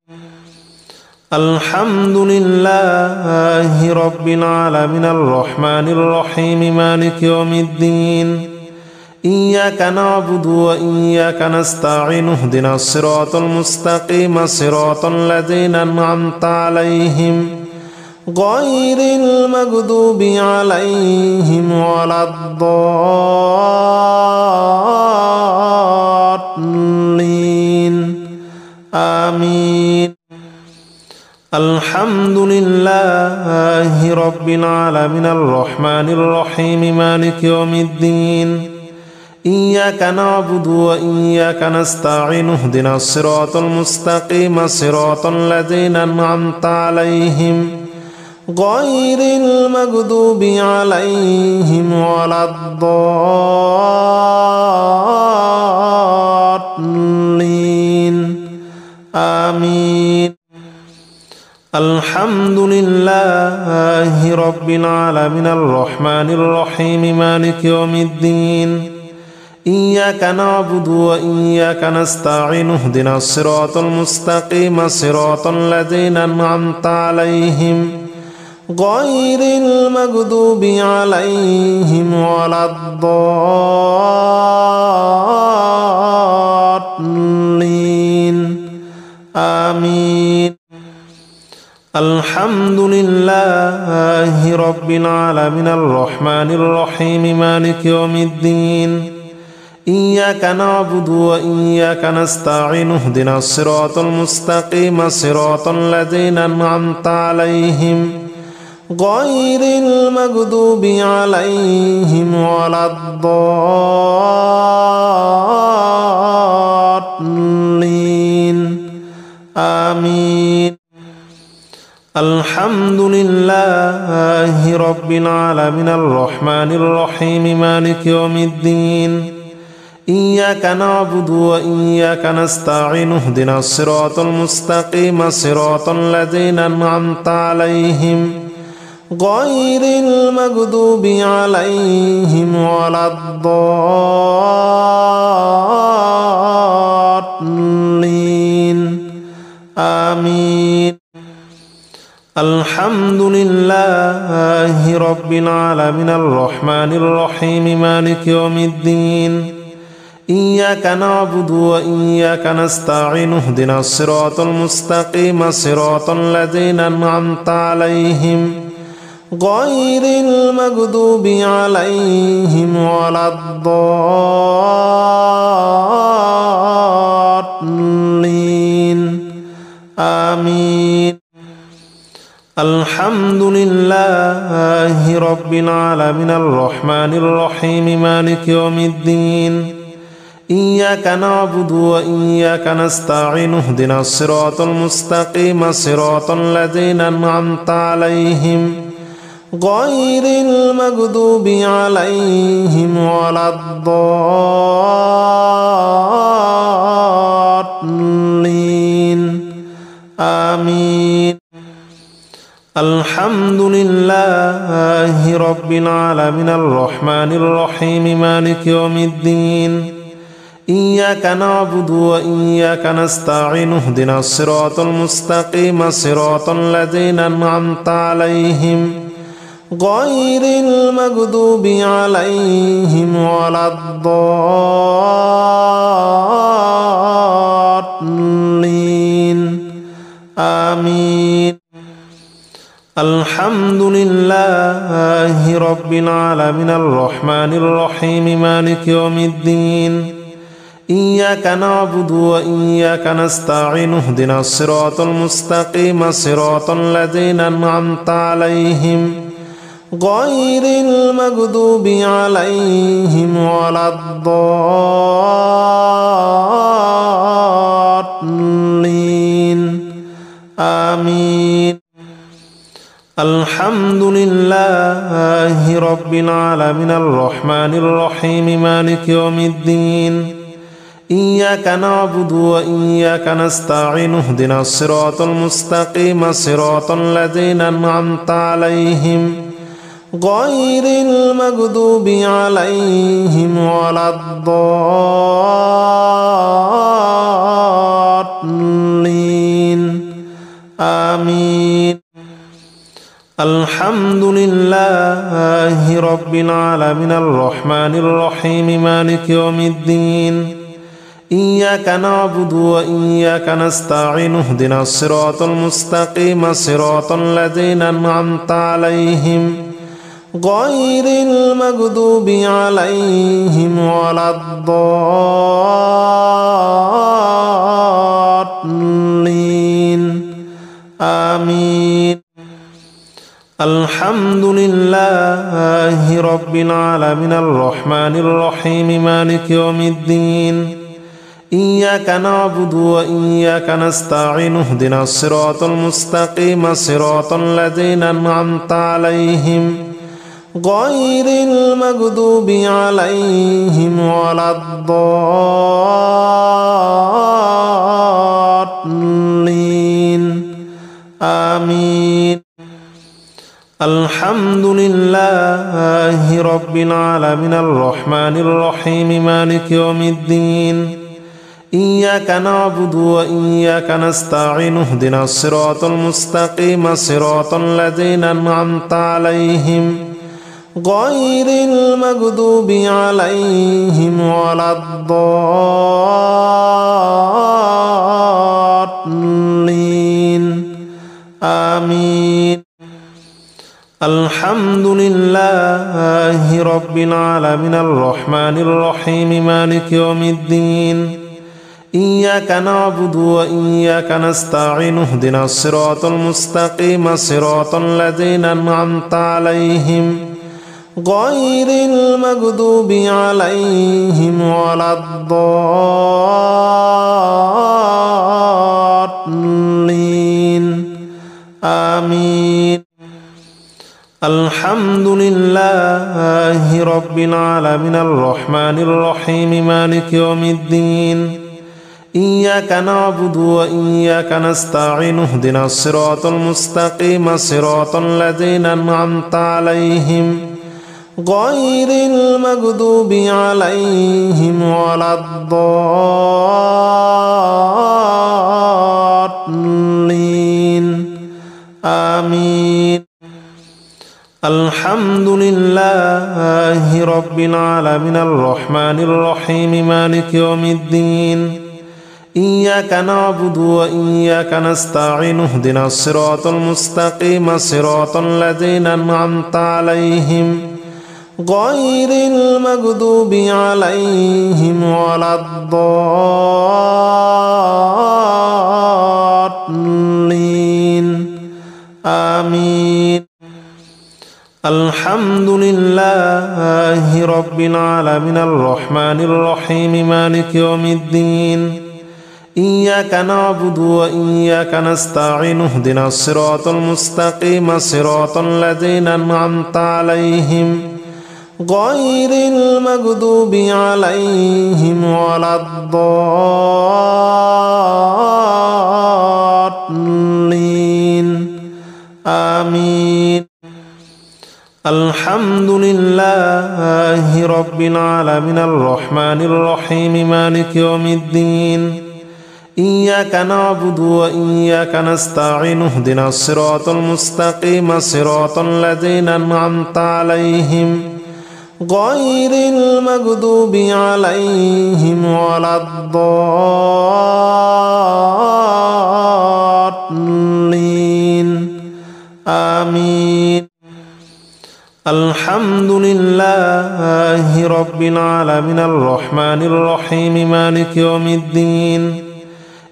الحمد لله رب العالمين الرحمن الرحيم مالك يوم الدين إياك نعبد وإياك نستعين اهدنا الصراط المستقيم صراط الذين أنعمت عليهم غير المغضوب عليهم ولا الضالين آمين. الحمد لله رب العالمين الرحمن الرحيم مالك يوم الدين إياك نعبد وإياك نستعين اهدنا الصراط المستقيم صراط الذين أنعمت عليهم غير المغضوب عليهم ولا الضالين آمين. الحمد لله رب العالمين الرحمن الرحيم مالك يوم الدين إياك نعبد وإياك نستعين اهدنا الصراط المستقيم صراط الذين أنعمت عليهم غير المغضوب عليهم ولا الضالين آمين. الحمد لله رب العالمين الرحمن الرحيم مالك يوم الدين إياك نعبد وإياك نستعين اهدنا الصراط المستقيم صراط الذين أنعمت عليهم غير المغضوب عليهم ولا الضالين آمين. الحمد لله رب العالمين الرحمن الرحيم مالك يوم الدين إياك نعبد وإياك نستعين اهدنا الصراط المستقيم صراط الذين أنعمت عليهم غير المغضوب عليهم ولا الضالين آمين. الحمد لله رب العالمين الرحمن الرحيم مالك يوم الدين إياك نعبد وإياك نستعين اهدنا الصراط المستقيم صراط الذين أنعمت عليهم غير المغضوب عليهم ولا الضالين آمين. الحمد لله رب العالمين الرحمن الرحيم مالك يوم الدين إياك نعبد وإياك نستعين اهدنا الصراط المستقيم صراط الذين أنعمت عليهم غير المغضوب عليهم ولا الضالين آمين. الحمد لله رب العالمين الرحمن الرحيم مالك يوم الدين إياك نعبد وإياك نستعين اهدنا الصراط المستقيم صراط الذين أنعمت عليهم غير المغضوب عليهم ولا الضالين آمين. الحمد لله رب العالمين الرحمن الرحيم مالك يوم الدين إياك نعبد وإياك نستعين اهدنا الصراط المستقيم صراط الذين أنعمت عليهم غير المغضوب عليهم ولا الضالين آمين. الحمد لله رب العالمين الرحمن الرحيم مالك يوم الدين إياك نعبد وإياك نستعين اهدنا الصراط المستقيم صراط الذين أنعمت عليهم غير المغضوب عليهم ولا الضالين آمين. الحمد لله رب العالمين الرحمن الرحيم مالك يوم الدين إياك نعبد وإياك نستعين اهدنا الصراط المستقيم صراط الذين أنعمت عليهم غير المغضوب عليهم ولا الضالين آمين. الحمد لله رب العالمين الرحمن الرحيم مالك يوم الدين إياك نعبد وإياك نستعين اهدنا الصراط المستقيم صراط الذين أنعمت عليهم غير المغضوب عليهم ولا الضالين آمين. الحمد لله رب العالمين الرحمن الرحيم مالك يوم الدين إياك نعبد وإياك نستعين اهدنا الصراط المستقيم صراط الذين أنعمت عليهم غير المغضوب عليهم ولا الضالين آمين. الحمد لله رب العالمين الرحمن الرحيم مالك يوم الدين إياك نعبد وإياك نستعين اهدنا الصراط المستقيم صراط الذين أنعمت عليهم غير المغضوب عليهم ولا الضالين الضالين آمين. الحمد لله رب العالمين الرحمن الرحيم مالك يوم الدين إياك نعبد وإياك نستعين اهدنا الصراط المستقيم صراط الذين أنعمت عليهم غير المغضوب عليهم ولا الضالين آمين. الحمد لله رب العالمين الرحمن الرحيم مالك يوم الدين إياك نعبد وإياك نستعين اهدنا الصراط المستقيم صراط الذين أنعمت عليهم غير المغضوب عليهم ولا الضالين آمين. الحمد لله رب العالمين الرحمن الرحيم مالك يوم الدين إياك نعبد وإياك نستعين اهدنا الصراط المستقيم صراط الذين أنعمت عليهم غير المغضوب عليهم ولا الضالين آمين. الحمد لله رب العالمين الرحمن الرحيم مالك يوم الدين إياك نعبد وإياك نستعين اهدنا الصراط المستقيم صراط الذين أنعمت عليهم غير المغضوب عليهم ولا الضالين آمين. الحمد لله رب العالمين الرحمن الرحيم مالك يوم الدين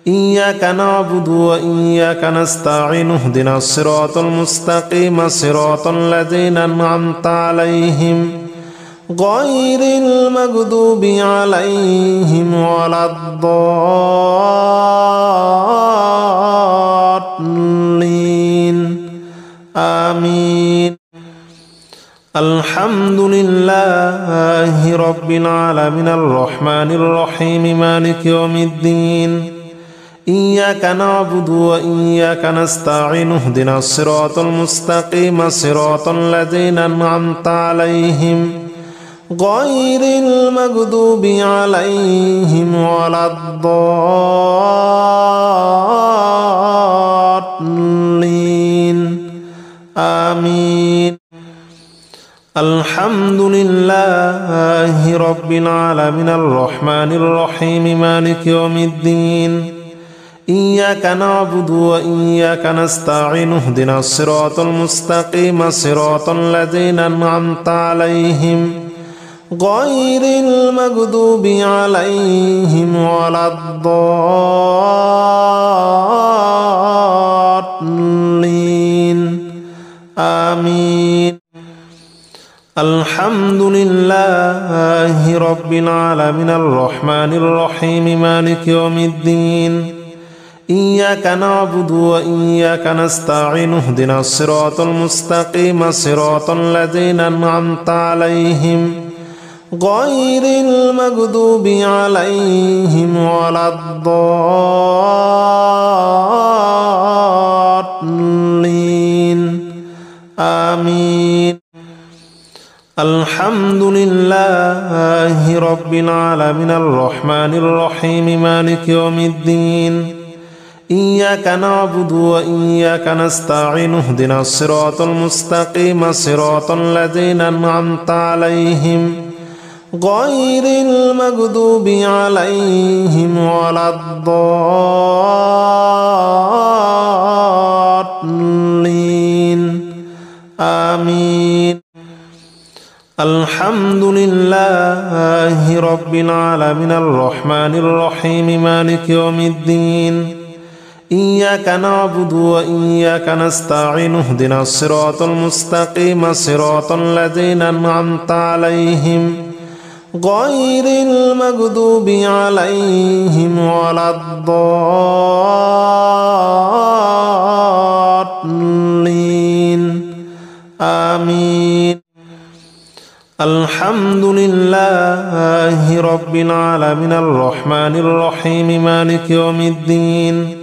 إياك نعبد وإياك نستعين اهدنا الصراط المستقيم صراط الذين أنعمت عليهم غير المغضوب عليهم ولا الضالين آمين. الحمد لله رب العالمين الرحمن الرحيم مالك يوم الدين إياك نعبد وإياك نستعين اهدنا الصراط المستقيم صراط الذين أنعمت عليهم غير المغضوب عليهم ولا الضالين آمين. الحمد لله رب العالمين الرحمن الرحيم مالك يوم الدين إياك نعبد وإياك نستعين اهدنا الصراط المستقيم صراط الذين أنعمت عليهم غير المغضوب عليهم ولا الضالين آمين. الحمد لله رب العالمين الرحمن الرحيم مالك يوم الدين إياك نعبد وإياك نستعين اهدنا الصراط المستقيم صراط الذين أنعمت عليهم غير المغضوب عليهم ولا الضالين آمين. الحمد لله رب العالمين الرحمن الرحيم مالك يوم الدين إياك نعبد وإياك نستعين اهدنا الصراط المستقيم صراط الذين أنعمت عليهم غير المغضوب عليهم ولا الضالين آمين. الحمد لله رب العالمين الرحمن الرحيم مالك يوم الدين إياك نعبد وإياك نستعين اهدنا الصراط المستقيم صراط الذين أنعمت عليهم غير المغضوب عليهم ولا الضالين آمين. الحمد لله رب العالمين الرحمن الرحيم مالك يوم الدين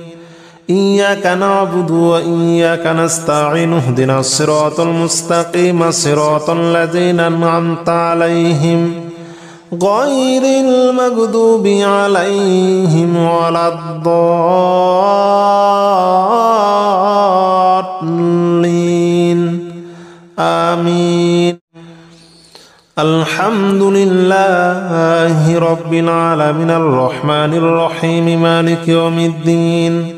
إياك نعبد وإياك نستعين اهدنا الصراط المستقيم صراط الذين أنعمت عليهم غير المغضوب عليهم ولا الضالين آمين. الحمد لله رب العالمين الرحمن الرحيم مالك يوم الدين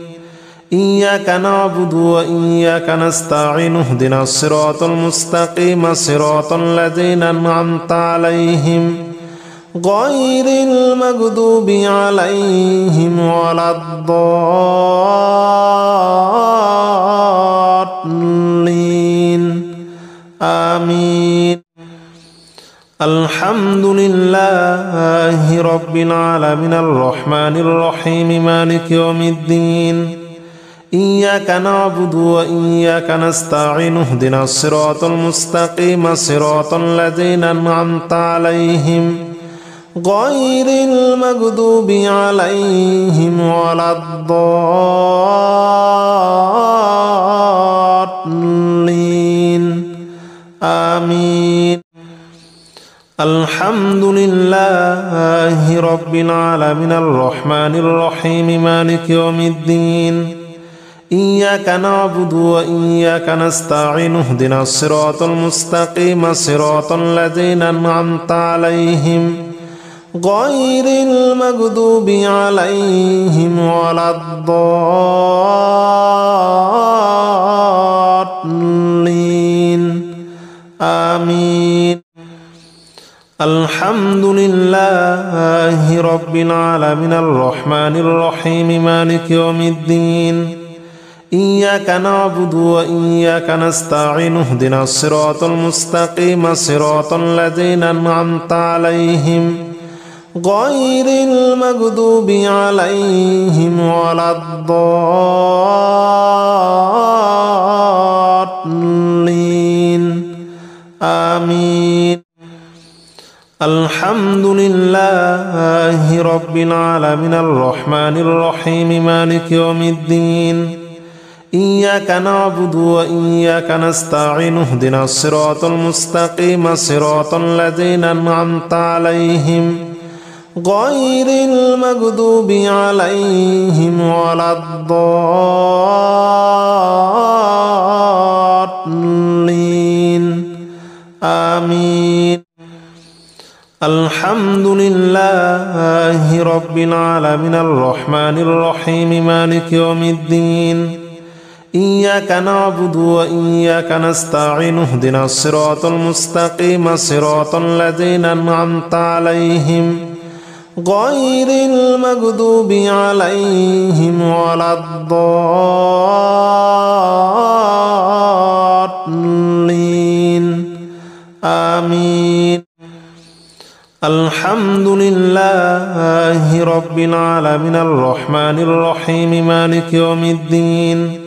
إياك نعبد وإياك نستعين اهدنا الصراط المستقيم صراط الذين أنعمت عليهم غير المغضوب عليهم ولا الضالين آمين. الحمد لله رب العالمين الرحمن الرحيم مالك يوم الدين إياك نعبد وإياك نستعين اهدنا الصراط المستقيم صراط الذين أنعمت عليهم غير المغضوب عليهم ولا الضالين آمين. الحمد لله رب العالمين الرحمن الرحيم مالك يوم الدين إياك نعبد وإياك نستعين اهدنا الصراط المستقيم صراط الذين أنعمت عليهم غير المغضوب عليهم ولا الضالين آمين. الحمد لله رب العالمين الرحمن الرحيم مالك يوم الدين إياك نعبد وإياك نستعين اهدنا الصراط المستقيم صراط الذين أنعمت عليهم غير المغضوب عليهم ولا الضالين آمين. الحمد لله رب العالمين الرحمن الرحيم مالك يوم الدين إياك نعبد وإياك نستعين اهدنا الصراط المستقيم صراط الذين أنعمت عليهم غير المغضوب عليهم ولا الضالين آمين. الحمد لله رب العالمين الرحمن الرحيم مالك يوم الدين إياك نعبد وإياك نستعين اهدنا الصراط المستقيم صراط الذين أنعمت عليهم غير المغضوب عليهم ولا الضالين آمين. الحمد لله رب العالمين الرحمن الرحيم مالك يوم الدين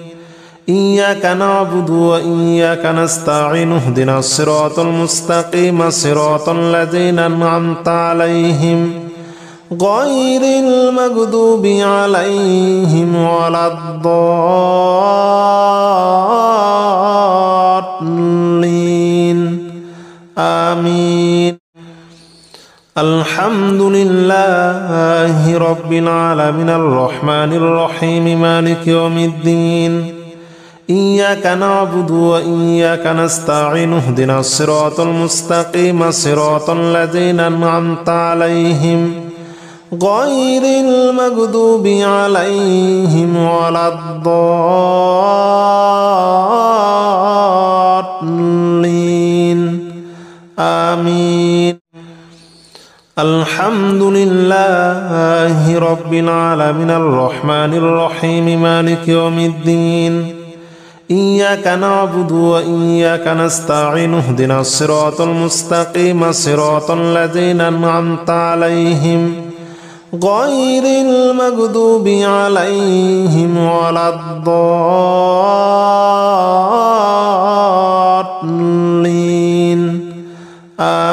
إياك نعبد وإياك نستعين اهدنا الصراط المستقيم صراط الذين أنعمت عليهم غير المغضوب عليهم ولا الضالين آمين. الحمد لله رب العالمين الرحمن الرحيم مالك يوم الدين إياك نعبد وإياك نستعين اهدنا الصراط المستقيم صراط الذين أنعمت عليهم غير المغضوب عليهم ولا الضالين آمين. الحمد لله رب العالمين الرحمن الرحيم مالك يوم الدين إياك نعبد وإياك نستعين اهدنا الصراط المستقيم صراط الذين أنعمت عليهم غير المغضوب عليهم ولا الضالين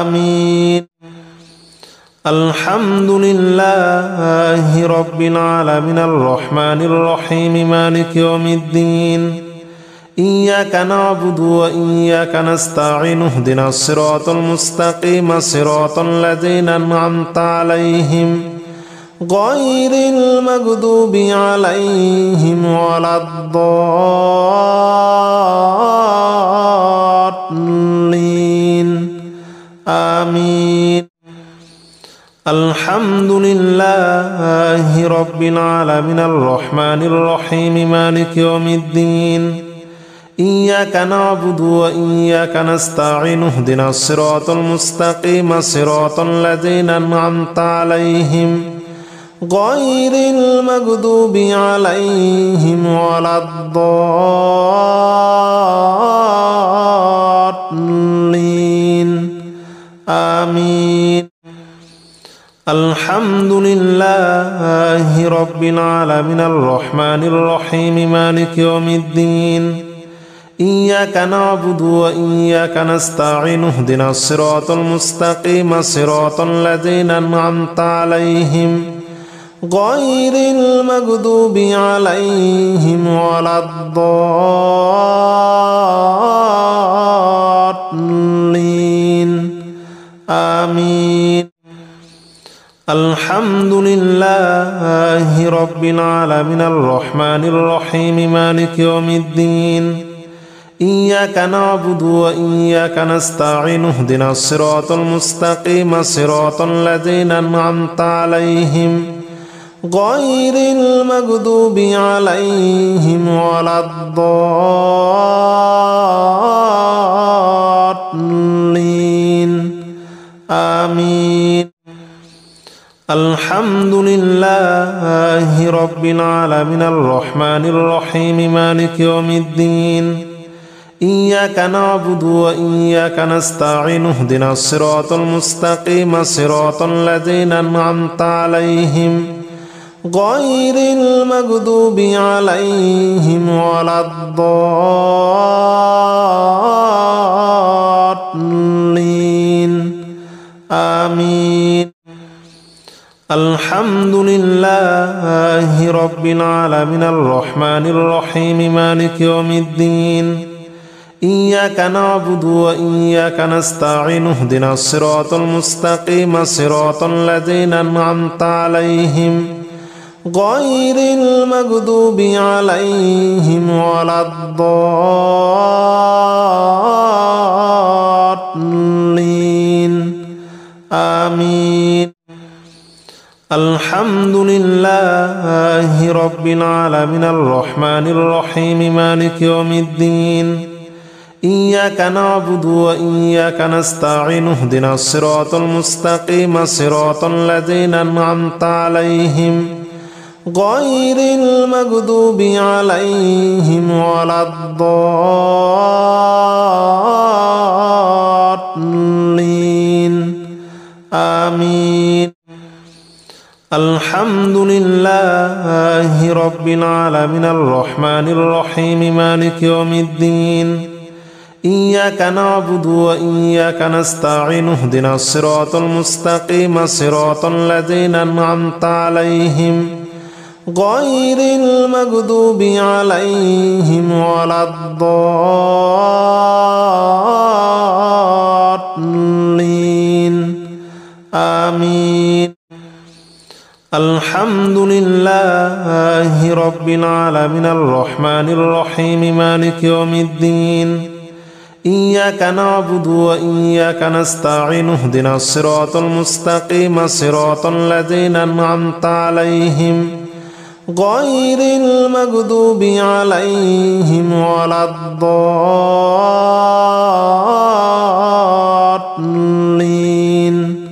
آمين. الحمد لله رب العالمين الرحمن الرحيم مالك يوم الدين إياك نعبد وإياك نستعين اهدنا الصراط المستقيم صراط الذين أنعمت عليهم غير المغضوب عليهم ولا الضالين آمين. الحمد لله رب العالمين الرحمن الرحيم مالك يوم الدين إياك نعبد وإياك نستعين اهدنا الصراط المستقيم صراط الذين أنعمت عليهم غير المغضوب عليهم ولا الضالين آمين. الحمد لله رب العالمين الرحمن الرحيم مالك يوم الدين إياك نعبد وإياك نستعين اهدنا الصراط المستقيم صراط الذين أنعمت عليهم غير المغضوب عليهم ولا الضالين آمين. الحمد لله رب العالمين الرحمن الرحيم مالك يوم الدين إياك نعبد وإياك نستعين اهدنا الصراط المستقيم صراط الذين أنعمت عليهم غير المغضوب عليهم ولا الضالين آمين. الحمد لله رب العالمين الرحمن الرحيم مالك يوم الدين إياك نعبد وإياك نستعين اهدنا الصراط المستقيم صراط الذين أنعمت عليهم غير المغضوب عليهم ولا الضالين آمين. الحمد لله رب العالمين الرحمن الرحيم مالك يوم الدين إياك نعبد وإياك نستعين اهدنا الصراط المستقيم صراط الذين أنعمت عليهم غير المغضوب عليهم ولا الضالين آمين. الحمد لله رب العالمين الرحمن الرحيم مالك يوم الدين إياك نعبد وإياك نستعين اهدنا الصراط المستقيم صراط الذين أنعمت عليهم غير المغضوب عليهم ولا الضالين آمين. الحمد لله رب العالمين الرحمن الرحيم مالك يوم الدين إياك نعبد وإياك نستعين اهدنا الصراط المستقيم صراط الذين أنعمت عليهم غير المغضوب عليهم ولا الضالين آمين. الحمد لله رب العالمين الرحمن الرحيم مالك يوم الدين إياك نعبد وإياك نستعين اهدنا الصراط المستقيم صراط الذين أنعمت عليهم غير المغضوب عليهم ولا الضالين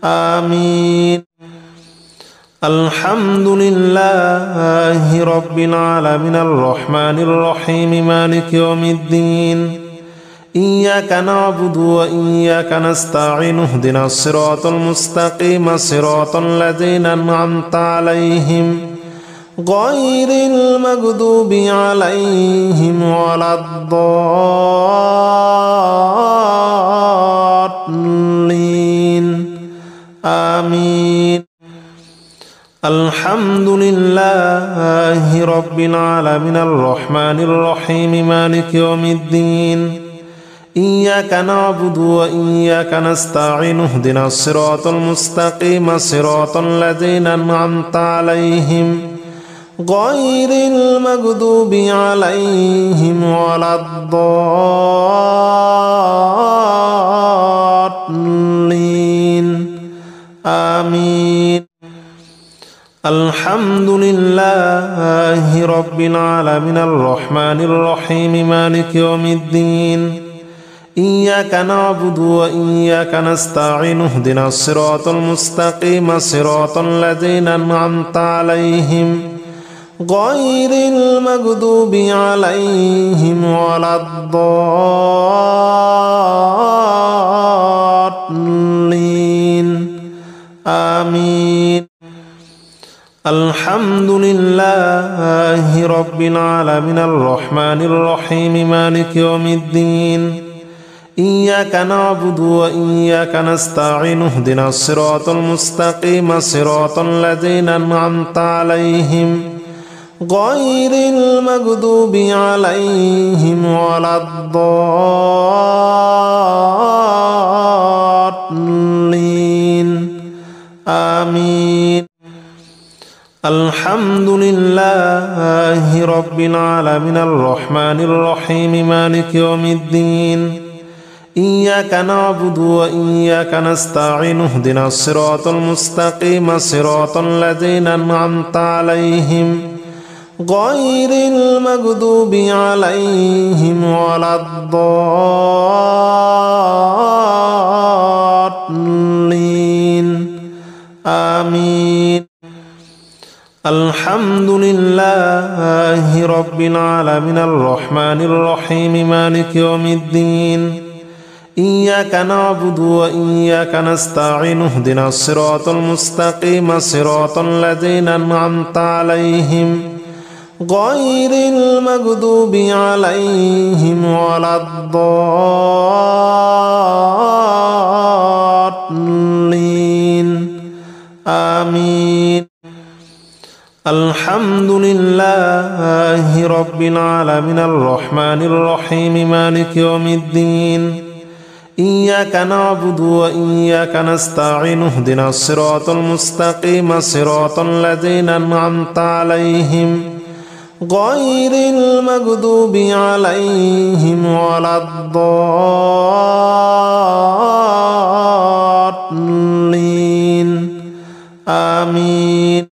آمين. الحمد لله رب العالمين الرحمن الرحيم مالك يوم الدين إياك نعبد وإياك نستعين اهدنا الصراط المستقيم صراط الذين أنعمت عليهم غير المغضوب عليهم ولا الضالين آمين. الحمد لله رب العالمين الرحمن الرحيم مالك يوم الدين إياك نعبد وإياك نستعين اهدنا الصراط المستقيم صراط الذين أنعمت عليهم غير المغضوب عليهم ولا الضالين آمين. الحمد لله رب العالمين الرحمن الرحيم مالك يوم الدين إياك نعبد وإياك نستعين اهدنا الصراط المستقيم صراط الذين أنعمت عليهم غير المغضوب عليهم ولا الضالين آمين. الحمد لله رب العالمين الرحمن الرحيم مالك يوم الدين إياك نعبد وإياك نستعين اهدنا الصراط المستقيم صراط الذين أنعمت عليهم غير المغضوب عليهم ولا الضالين آمين. الحمد لله رب العالمين الرحمن الرحيم مالك يوم الدين إياك نعبد وإياك نستعين اهدنا الصراط المستقيم صراط الذين أنعمت عليهم غير المغضوب عليهم ولا الضالين آمين. الحمد لله رب العالمين الرحمن الرحيم مالك يوم الدين إياك نعبد وإياك نستعين اهدنا الصراط المستقيم صراط الذين أنعمت عليهم غير المغضوب عليهم ولا الضالين آمين. الحمد لله رب العالمين الرحمن الرحيم مالك يوم الدين إياك نعبد وإياك نستعين اهدنا الصراط المستقيم صراط الذين أنعمت عليهم غير المغضوب عليهم ولا الضالين آمين.